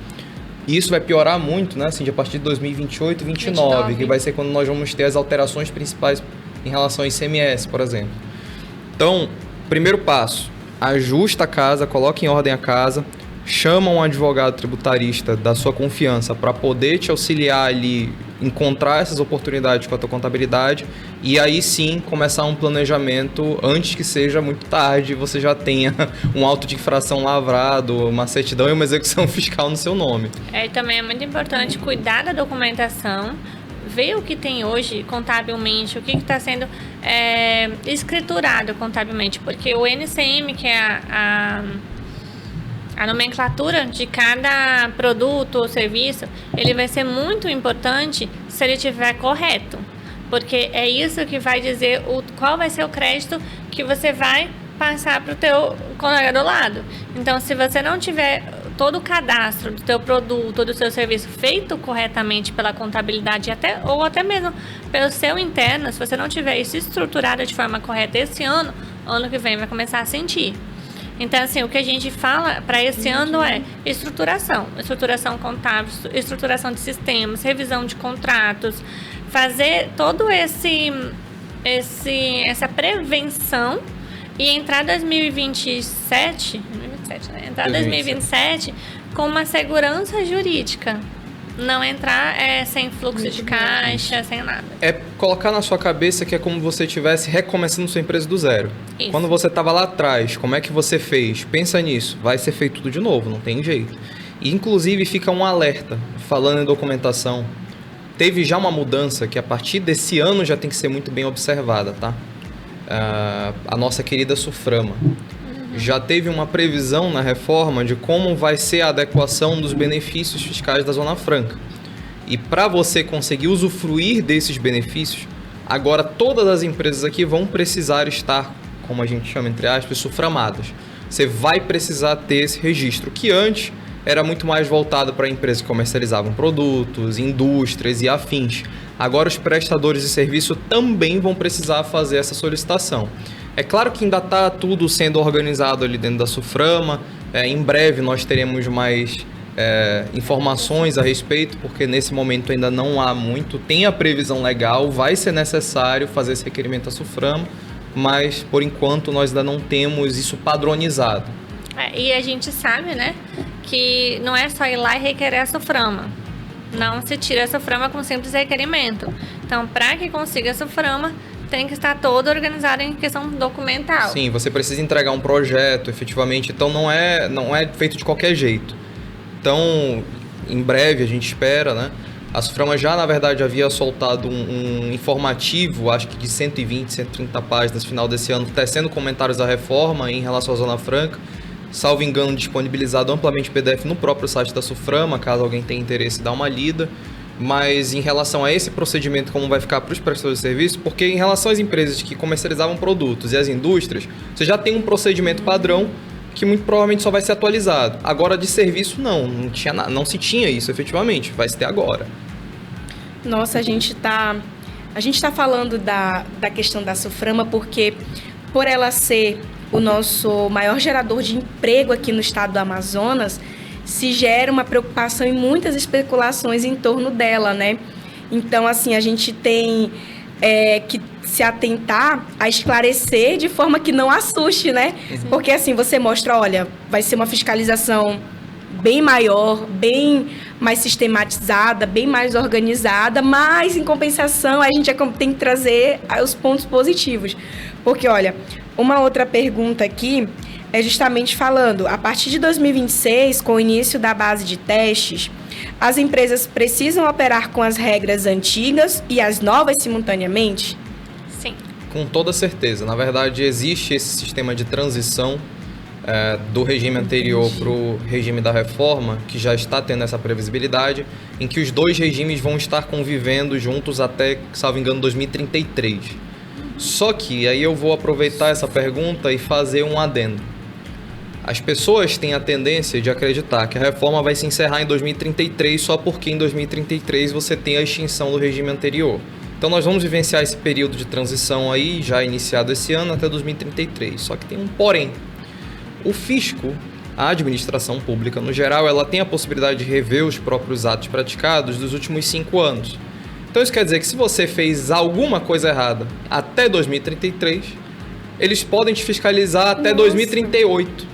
E isso vai piorar muito, né? Assim, a partir de 2028 e 2029, que vai ser quando nós vamos ter as alterações principais em relação ao ICMS, por exemplo. Então, primeiro passo, ajusta a casa, coloca em ordem a casa, chama um advogado tributarista da sua confiança para poder te auxiliar ali, encontrar essas oportunidades com a tua contabilidade e aí sim começar um planejamento antes que seja muito tarde e você já tenha um auto de infração lavrado, uma certidão e uma execução fiscal no seu nome. E também é muito importante cuidar da documentação, ver o que tem hoje contabilmente, o que está sendo escriturado contabilmente, porque o NCM, que é a nomenclatura de cada produto ou serviço, ele vai ser muito importante se ele estiver correto, porque é isso que vai dizer qual vai ser o crédito que você vai passar para o teu colega do lado. Então, se você não tiver todo o cadastro do teu produto, do seu serviço feito corretamente pela contabilidade ou até mesmo pelo seu interno, se você não tiver isso estruturado de forma correta esse ano que vem vai começar a sentir. Então, assim, o que a gente fala para esse ano é estruturação contábil, estruturação de sistemas, revisão de contratos, fazer todo essa prevenção e entrar 2027, né? Entrar 2027 com uma segurança jurídica. Não entrar sem fluxo de caixa, sem nada. É colocar na sua cabeça que é como você estivesse recomeçando sua empresa do zero. Isso. Quando você estava lá atrás, como é que você fez? Pensa nisso. Vai ser feito tudo de novo, não tem jeito. E, inclusive, fica um alerta, falando em documentação. Teve já uma mudança que, a partir desse ano, já tem que ser muito bem observada, tá? A nossa querida SUFRAMA. Já teve uma previsão na reforma de como vai ser a adequação dos benefícios fiscais da Zona Franca. E para você conseguir usufruir desses benefícios, agora todas as empresas aqui vão precisar estar, como a gente chama, entre aspas, suframadas. Você vai precisar ter esse registro, que antes era muito mais voltado para empresas que comercializavam produtos, indústrias e afins. Agora os prestadores de serviço também vão precisar fazer essa solicitação. É claro que ainda está tudo sendo organizado ali dentro da SUFRAMA. Em breve nós teremos mais informações a respeito, porque nesse momento ainda não há muito. Tem a previsão legal, vai ser necessário fazer esse requerimento à SUFRAMA, mas por enquanto nós ainda não temos isso padronizado. E a gente sabe, né, que não é só ir lá e requerer a SUFRAMA. Não se tira a SUFRAMA com um simples requerimento. Então, para que consiga a SUFRAMA, tem que estar todo organizado em questão documental. Sim, você precisa entregar um projeto, efetivamente. Então, não é feito de qualquer jeito. Então, em breve, a gente espera, né? A SUFRAMA já, na verdade, havia soltado um informativo, acho que de 120, 130 páginas, no final desse ano, tecendo comentários da reforma em relação à Zona Franca. Salvo engano, disponibilizado amplamente PDF no próprio site da SUFRAMA, caso alguém tenha interesse, dá uma lida. Mas em relação a esse procedimento, como vai ficar para os prestadores de serviço, porque em relação às empresas que comercializavam produtos e às indústrias, você já tem um procedimento padrão que muito provavelmente só vai ser atualizado. Agora, de serviço, não se tinha isso efetivamente, vai se ter agora. Nossa, a gente tá falando da questão da SUFRAMA porque, por ela ser o nosso maior gerador de emprego aqui no estado do Amazonas, se gera uma preocupação e muitas especulações em torno dela, né? Então, assim, a gente tem que se atentar a esclarecer de forma que não assuste, né? Porque, assim, você mostra, olha, vai ser uma fiscalização bem maior, bem mais sistematizada, bem mais organizada, mas, em compensação, a gente tem que trazer os pontos positivos. Porque, olha, uma outra pergunta aqui é justamente falando, a partir de 2026, com o início da base de testes, as empresas precisam operar com as regras antigas e as novas simultaneamente? Sim. Com toda certeza. Na verdade, existe esse sistema de transição do regime anterior para o regime da reforma, que já está tendo essa previsibilidade, em que os dois regimes vão estar convivendo juntos até, salvo engano, 2033. Só que aí eu vou aproveitar essa pergunta e fazer um adendo. As pessoas têm a tendência de acreditar que a reforma vai se encerrar em 2033 só porque em 2033 você tem a extinção do regime anterior. Então nós vamos vivenciar esse período de transição aí, já iniciado esse ano, até 2033. Só que tem um porém. O fisco, a administração pública no geral, ela tem a possibilidade de rever os próprios atos praticados dos últimos 5 anos. Então isso quer dizer que se você fez alguma coisa errada até 2033, eles podem te fiscalizar até 2038.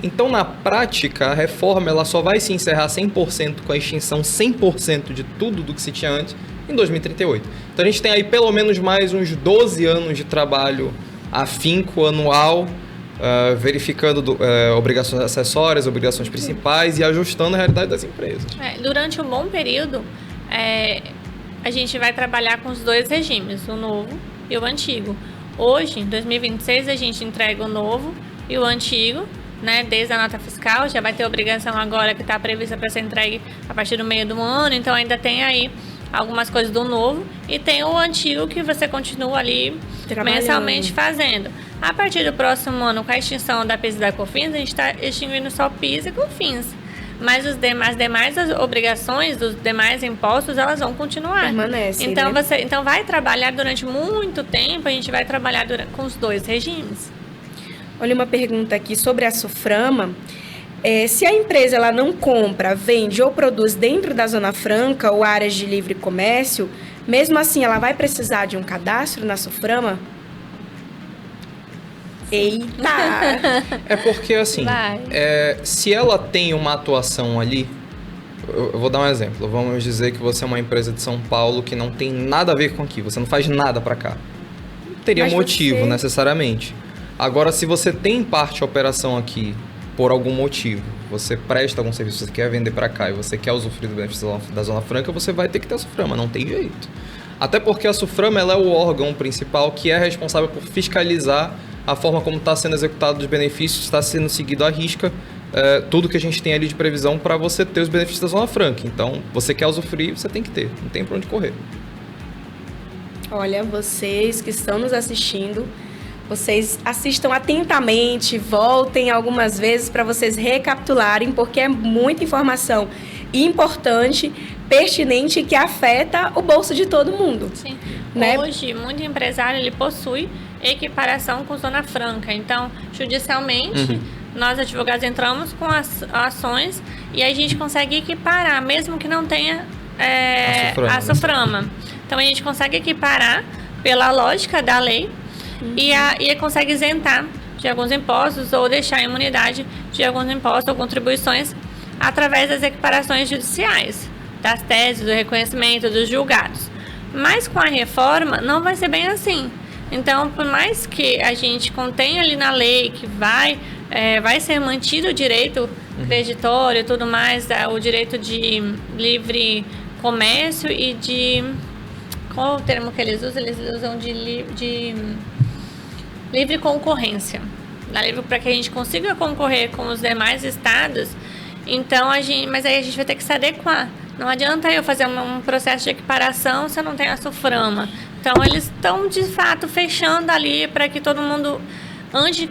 Então, na prática, a reforma ela só vai se encerrar 100% com a extinção 100% de tudo do que se tinha antes em 2038. Então, a gente tem aí pelo menos mais uns 12 anos de trabalho afinco, anual, verificando obrigações acessórias, obrigações principais e ajustando a realidade das empresas. Durante um bom período, a gente vai trabalhar com os dois regimes, o novo e o antigo. Hoje, em 2026, a gente entrega o novo e o antigo, né, desde a nota fiscal, já vai ter obrigação agora que está prevista para ser entregue a partir do meio do ano, então ainda tem aí algumas coisas do novo e tem o antigo que você continua ali mensalmente fazendo. A partir do próximo ano, com a extinção da PIS e da COFINS, a gente está extinguindo só PIS e COFINS, mas as demais obrigações dos demais impostos, elas vão continuar. Permanecem, então, né? Então vai trabalhar durante muito tempo, a gente vai trabalhar com os dois regimes. Olha uma pergunta aqui sobre a SUFRAMA. Se a empresa ela não compra, vende ou produz dentro da Zona Franca ou áreas de livre comércio, mesmo assim ela vai precisar de um cadastro na SUFRAMA? Eita! É porque, assim, se ela tem uma atuação ali, eu vou dar um exemplo. Vamos dizer que você é uma empresa de São Paulo que não tem nada a ver com aqui, você não faz nada para cá. Não teria motivo, necessariamente. Agora, se você tem parte de operação aqui, por algum motivo, você presta algum serviço, você quer vender para cá e você quer usufruir do benefício da Zona Franca, você vai ter que ter a SUFRAMA, não tem jeito. Até porque a SUFRAMA ela é o órgão principal que é responsável por fiscalizar a forma como está sendo executado os benefícios, está sendo seguido à risca, tudo que a gente tem ali de previsão para você ter os benefícios da Zona Franca. Então, você quer usufruir, você tem que ter, não tem para onde correr. Olha, vocês que estão nos assistindo, vocês assistam atentamente, voltem algumas vezes para vocês recapitularem, porque é muita informação importante, pertinente e que afeta o bolso de todo mundo. Sim. Né? Hoje, muito empresário ele possui equiparação com Zona Franca. Então, judicialmente, nós advogados entramos com as ações e a gente consegue equiparar, mesmo que não tenha a SUFRAMA. Então, a gente consegue equiparar pela lógica da lei e consegue isentar de alguns impostos ou deixar a imunidade de alguns impostos ou contribuições através das equiparações judiciais, das teses, do reconhecimento, dos julgados. Mas com a reforma não vai ser bem assim. Então, por mais que a gente contenha ali na lei que vai ser mantido o direito creditório e tudo mais, o direito de livre comércio e de... Qual é o termo que eles usam? Eles usam de livre concorrência. Para que a gente consiga concorrer com os demais estados, então mas aí a gente vai ter que se adequar. Não adianta eu fazer um processo de equiparação se eu não tenho a SUFRAMA. Então, eles estão, de fato, fechando ali para que todo mundo ande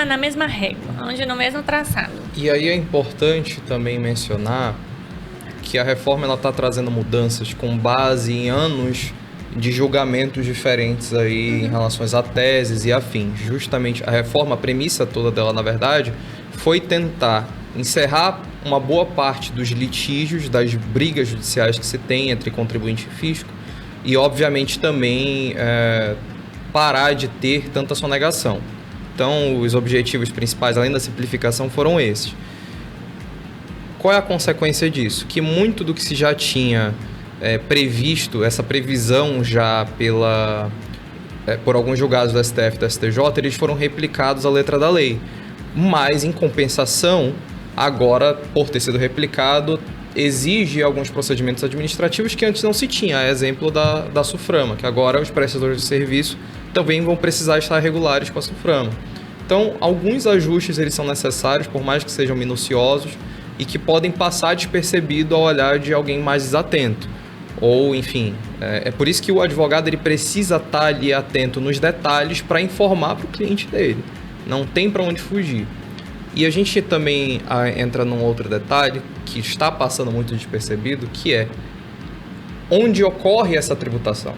na mesma régua, ande no mesmo traçado. E aí é importante também mencionar que a reforma está trazendo mudanças com base em anos de julgamentos diferentes aí em relação a teses e afins. Justamente a reforma, a premissa toda dela, na verdade, foi tentar encerrar uma boa parte dos litígios, das brigas judiciais que se tem entre contribuinte e fisco e, obviamente, também parar de ter tanta sonegação. Então, os objetivos principais, além da simplificação, foram esses. Qual é a consequência disso? Que muito do que se já tinha previsto, essa previsão já por alguns julgados do STF e do STJ, eles foram replicados à letra da lei. Mas, em compensação, agora, por ter sido replicado, exige alguns procedimentos administrativos que antes não se tinha. É exemplo da SUFRAMA, que agora os prestadores de serviço também vão precisar estar regulares com a SUFRAMA. Então, alguns ajustes eles são necessários, por mais que sejam minuciosos, e que podem passar despercebido ao olhar de alguém mais desatento. Ou, enfim, é por isso que o advogado ele precisa estar ali atento nos detalhes para informar para o cliente dele. Não tem para onde fugir. E a gente também entra num outro detalhe que está passando muito despercebido, que é onde ocorre essa tributação.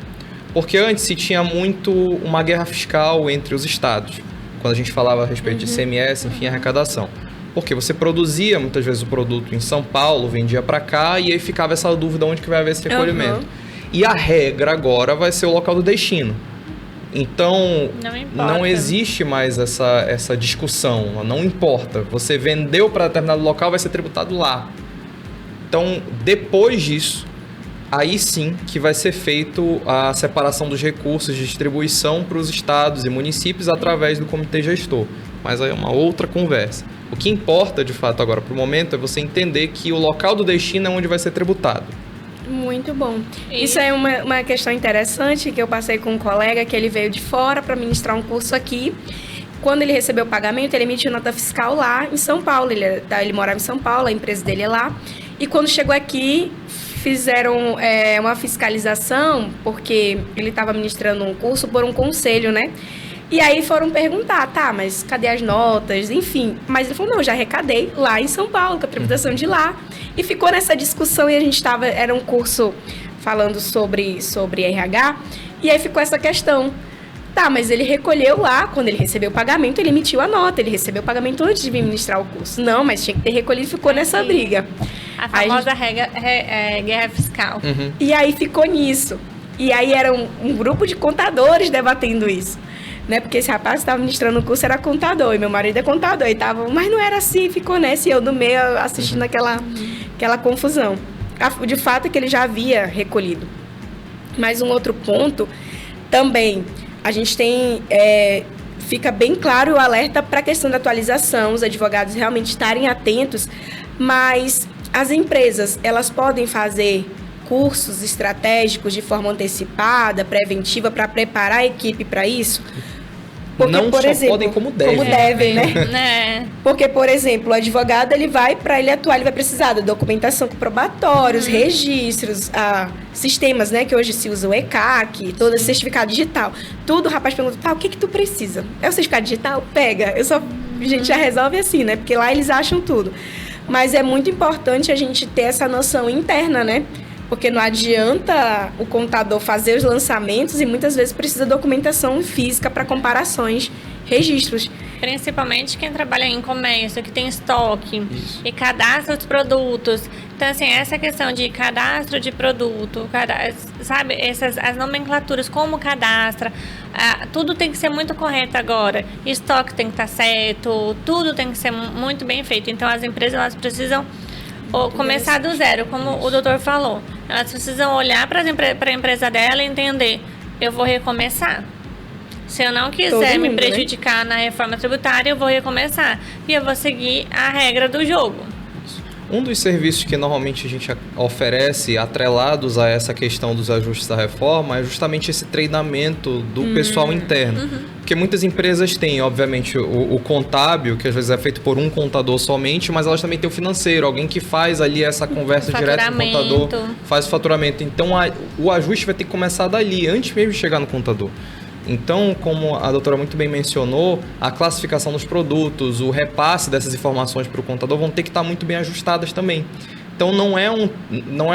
Porque antes se tinha muito uma guerra fiscal entre os estados, quando a gente falava a respeito de ICMS, enfim, arrecadação. Porque você produzia muitas vezes o produto em São Paulo, vendia para cá, e aí ficava essa dúvida onde que vai haver esse recolhimento. E a regra agora vai ser o local do destino. Então, não existe mais essa discussão, não importa. Você vendeu para determinado local, vai ser tributado lá. Então, depois disso, aí sim que vai ser feito a separação dos recursos de distribuição para os estados e municípios através do comitê gestor. Mas aí é uma outra conversa. O que importa, de fato, agora para o momento é você entender que o local do destino é onde vai ser tributado. Muito bom. Isso é uma questão interessante que eu passei com um colega que ele veio de fora para ministrar um curso aqui. Quando ele recebeu o pagamento, ele emitiu nota fiscal lá em São Paulo. Ele morava em São Paulo, a empresa dele é lá. E quando chegou aqui, fizeram uma fiscalização, porque ele estava ministrando um curso por um conselho, né? E aí foram perguntar, tá, mas cadê as notas? Enfim, mas ele falou, não, já arrecadei lá em São Paulo, com a tributação de lá. E ficou nessa discussão e a gente era um curso falando sobre RH, e aí ficou essa questão. Tá, mas ele recolheu lá, quando ele recebeu o pagamento, ele emitiu a nota, ele recebeu o pagamento antes de vir ministrar o curso. Não, mas tinha que ter recolhido e ficou nessa briga. A famosa guerra fiscal. Uhum. E aí ficou nisso. E aí era um grupo de contadores debatendo isso. Né? Porque esse rapaz que estava ministrando o curso era contador, e meu marido é contador, e tava, mas não era assim, ficou nessa, e eu no meio assistindo aquela confusão. De fato é que ele já havia recolhido. Mas um outro ponto, também, a gente tem, fica bem claro o alerta para a questão da atualização, os advogados realmente estarem atentos, mas as empresas, elas podem fazer cursos estratégicos de forma antecipada, preventiva, para preparar a equipe para isso? Porque, não por só exemplo, podem, como devem. Como devem, né? Porque, por exemplo, o advogado, para ele atuar, ele vai precisar da documentação comprobatória, os registros, sistemas, né, que hoje se usa o ECAC, todo esse certificado digital. Tudo, o rapaz pergunta, tá, o que tu precisa? É o certificado digital? Pega. A gente já resolve assim, né? Porque lá eles acham tudo. Mas é muito importante a gente ter essa noção interna, né? Porque não adianta o contador fazer os lançamentos e muitas vezes precisa de documentação física para comparações, registros. Principalmente quem trabalha em comércio, que tem estoque. Isso. E cadastra os produtos. Então, assim, essa questão de cadastro de produto, sabe, as nomenclaturas, como cadastra, tudo tem que ser muito correto agora. Estoque tem que estar certo, tudo tem que ser muito bem feito. Então, as empresas, elas precisam começar do zero, como o doutor falou. Elas precisam olhar para a empresa dela e entender, eu vou recomeçar. Se eu não quiser me prejudicar, né, na reforma tributária, eu vou recomeçar. E eu vou seguir a regra do jogo. Um dos serviços que normalmente a gente oferece, atrelados a essa questão dos ajustes da reforma, é justamente esse treinamento do pessoal interno. Porque muitas empresas têm, obviamente, o contábil, que às vezes é feito por um contador somente, mas elas também têm o financeiro, alguém que faz ali essa conversa direta com o contador, faz o faturamento. Então, o ajuste vai ter que começar dali, antes mesmo de chegar no contador. Então, como a doutora muito bem mencionou, a classificação dos produtos, o repasse dessas informações para o contador vão ter que estar muito bem ajustadas também. Então, não é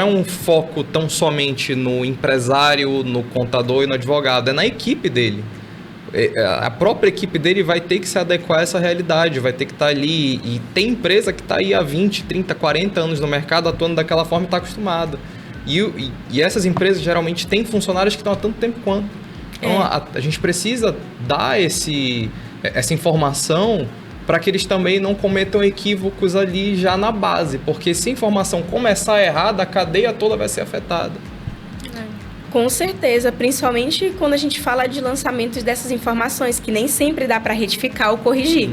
um foco tão somente no empresário, no contador e no advogado, é na equipe dele. A própria equipe dele vai ter que se adequar a essa realidade, vai ter que estar ali. E tem empresa que está aí há 20, 30, 40 anos no mercado atuando daquela forma e está acostumada. E essas empresas geralmente têm funcionários que estão há tanto tempo quanto. Então, a gente precisa dar essa informação para que eles também não cometam equívocos ali já na base, porque se a informação começar errada, a cadeia toda vai ser afetada. Com certeza, principalmente quando a gente fala de lançamentos dessas informações, que nem sempre dá para retificar ou corrigir.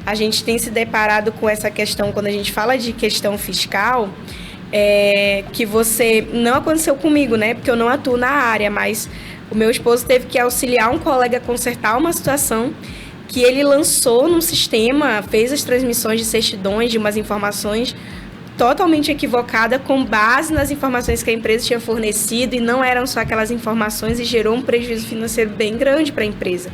A gente tem se deparado com essa questão, quando a gente fala de questão fiscal, que você... Não aconteceu comigo, né? Porque eu não atuo na área, mas o meu esposo teve que auxiliar um colega a consertar uma situação que ele lançou num sistema, fez as transmissões de certidões, de umas informações totalmente equivocada com base nas informações que a empresa tinha fornecido, e não eram só aquelas informações, e gerou um prejuízo financeiro bem grande para a empresa.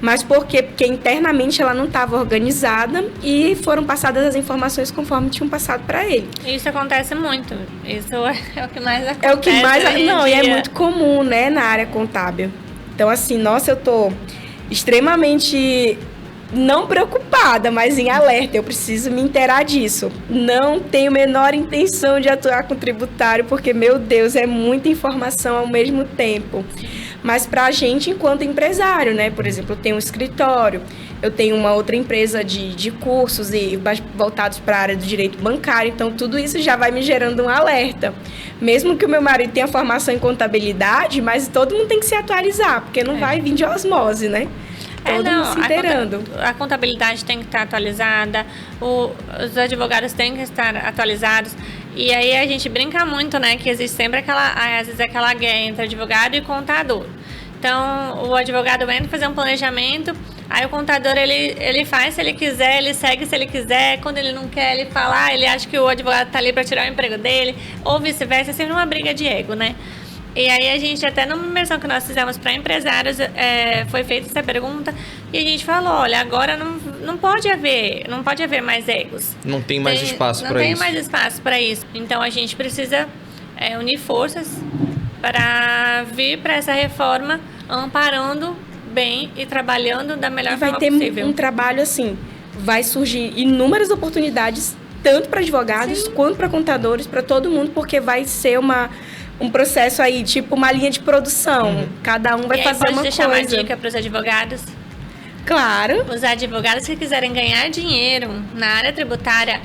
Mas por quê? Porque internamente ela não estava organizada e foram passadas as informações conforme tinham passado para ele. Isso acontece muito. Isso é o que mais acontece. É o que mais... Não, e é dia. muito comum, né, na área contábil. Então, assim, nossa, eu tô extremamente... não preocupada, mas em alerta. Eu preciso me inteirar disso. Não tenho a menor intenção de atuar com tributário, porque, meu Deus, é muita informação ao mesmo tempo. Mas para a gente, enquanto empresário, né? Por exemplo, eu tenho um escritório, eu tenho uma outra empresa de cursos e voltados para a área do direito bancário. Então, tudo isso já vai me gerando um alerta. Mesmo que o meu marido tenha formação em contabilidade, mas todo mundo tem que se atualizar, porque não vai vir de osmose, né? Todo mundo se inteirando. A contabilidade tem que estar atualizada, os advogados têm que estar atualizados. E aí a gente brinca muito, né? Que existe sempre às vezes aquela guerra entre advogado e contador. Então, o advogado entra fazer um planejamento, aí o contador, ele faz se ele quiser, ele segue se ele quiser. Quando ele não quer, ele fala, ele acha que o advogado está ali para tirar o emprego dele, ou vice-versa. É sempre uma briga de ego, né? E aí a gente, até numa imersão que nós fizemos para empresários, foi feita essa pergunta e a gente falou, olha, agora não pode haver mais egos. Não tem mais espaço para isso. Não tem mais espaço para isso. Então a gente precisa unir forças para vir para essa reforma amparando bem e trabalhando da melhor forma possível. Vai ter um trabalho assim, vai surgir inúmeras oportunidades, tanto para advogados quanto para contadores, para todo mundo, porque vai ser um processo aí, tipo uma linha de produção. Cada um vai fazer uma coisa. Deixar uma dica para os advogados? Claro. Os advogados que quiserem ganhar dinheiro na área tributária,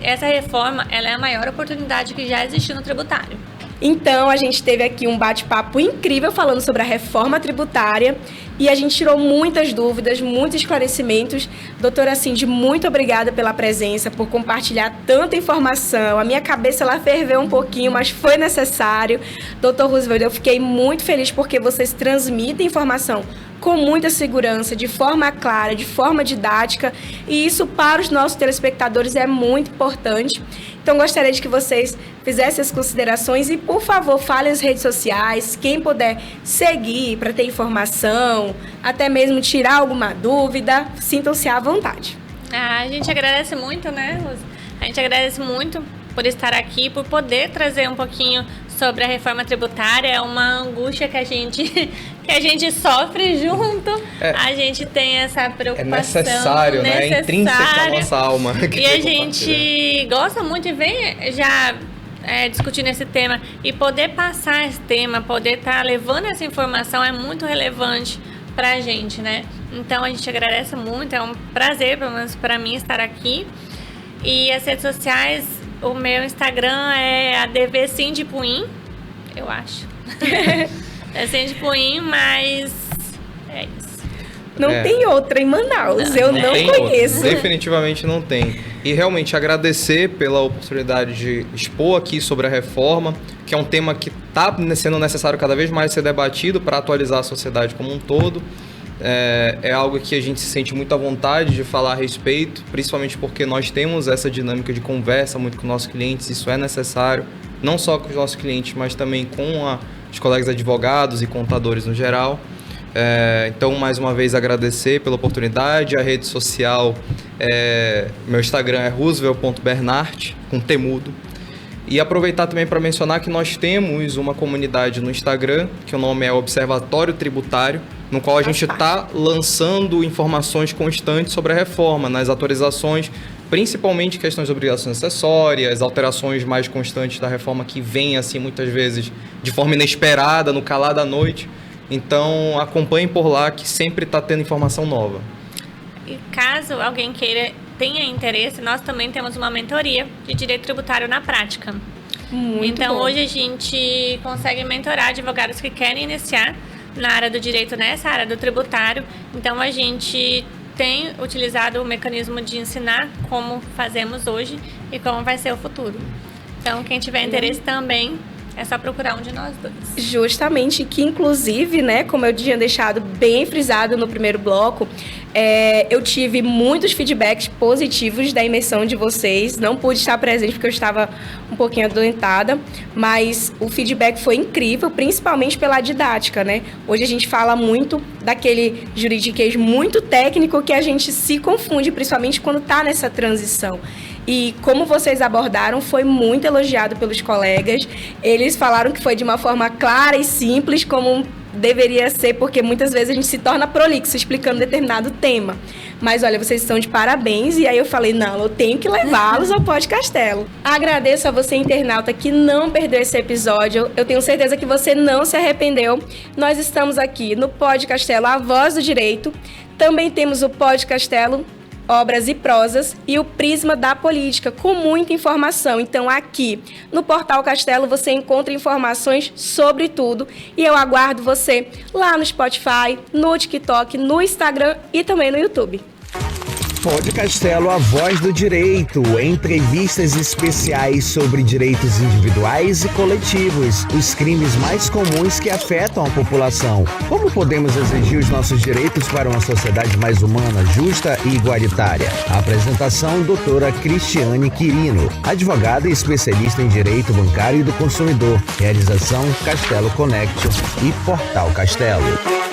essa reforma, ela é a maior oportunidade que já existiu no tributário. Então, a gente teve aqui um bate-papo incrível falando sobre a reforma tributária e a gente tirou muitas dúvidas, muitos esclarecimentos. Doutora Cindy, muito obrigada pela presença, por compartilhar tanta informação. A minha cabeça, ela ferveu um pouquinho, mas foi necessário. Doutor Roosevelt, eu fiquei muito feliz porque vocês transmitem informação com muita segurança, de forma clara, de forma didática, e isso para os nossos telespectadores é muito importante. Então, gostaria de que vocês fizessem as considerações e, por favor, falem as redes sociais, quem puder seguir para ter informação, até mesmo tirar alguma dúvida, sintam-se à vontade. A gente agradece muito, né, Rose? A gente agradece muito por estar aqui, por poder trazer um pouquinho sobre a reforma tributária. É uma angústia que a gente sofre junto. A gente tem essa preocupação. É necessário, né? É intrínseco à nossa alma. E a gente gosta muito e vem já discutindo esse tema. E poder passar esse tema, poder estar levando essa informação é muito relevante pra gente, né? Então a gente agradece muito. É um prazer, pelo menos para mim, estar aqui. E as redes sociais, o meu Instagram é ADV Cindy Puim, eu acho. É Cindy Puim, mas é isso. Não tem outra em Manaus, eu não conheço. Outra. Definitivamente não tem. E realmente agradecer pela oportunidade de expor aqui sobre a reforma, que é um tema que está sendo necessário cada vez mais ser debatido para atualizar a sociedade como um todo. É algo que a gente se sente muito à vontade de falar a respeito, principalmente porque nós temos essa dinâmica de conversa muito com nossos clientes, isso é necessário, não só com os nossos clientes, mas também com os colegas advogados e contadores no geral. Então, mais uma vez, agradecer pela oportunidade. A rede social, meu Instagram é roosevelt.bernard, com temudo. E aproveitar também para mencionar que nós temos uma comunidade no Instagram, que o nome é Observatório Tributário, no qual a gente está lançando informações constantes sobre a reforma, nas atualizações, principalmente questões de obrigações acessórias, alterações mais constantes da reforma que vem, assim, muitas vezes de forma inesperada, no calar da noite. Então, acompanhem por lá, que sempre está tendo informação nova. E caso alguém tenha interesse, nós também temos uma mentoria de direito tributário na prática. Muito então, bom. hoje a gente consegue mentorar advogados que querem iniciar na área do direito, nessa área do tributário. Então, a gente tem utilizado o mecanismo de ensinar como fazemos hoje e como vai ser o futuro. Então, quem tiver interesse também, é só procurar um de nós dois. Justamente, que inclusive, né, como eu tinha deixado bem frisado no primeiro bloco, eu tive muitos feedbacks positivos da imersão de vocês. Não pude estar presente porque eu estava um pouquinho adoentada, mas o feedback foi incrível, principalmente pela didática, né? Hoje a gente fala muito daquele juridiquês muito técnico que a gente se confunde, principalmente quando está nessa transição. E como vocês abordaram, foi muito elogiado pelos colegas. Eles falaram que foi de uma forma clara e simples, como deveria ser, porque muitas vezes a gente se torna prolixo explicando determinado tema. Mas olha, vocês estão de parabéns. E aí eu falei, não, eu tenho que levá-los ao Pod Castelo. Agradeço a você, internauta, que não perdeu esse episódio. Eu tenho certeza que você não se arrependeu. Nós estamos aqui no Pod Castelo, a voz do direito. Também temos o Pod Castelo Obras e Prosas e o Prisma da Política, com muita informação. Então aqui no Portal Castelo você encontra informações sobre tudo e eu aguardo você lá no Spotify, no TikTok, no Instagram e também no YouTube. Pod Castelo, a voz do direito. Entrevistas especiais sobre direitos individuais e coletivos. Os crimes mais comuns que afetam a população. Como podemos exigir os nossos direitos para uma sociedade mais humana, justa e igualitária? A apresentação, doutora Cristiane Quirino, advogada e especialista em direito bancário e do consumidor. Realização, Castelo Connection e Portal Castelo.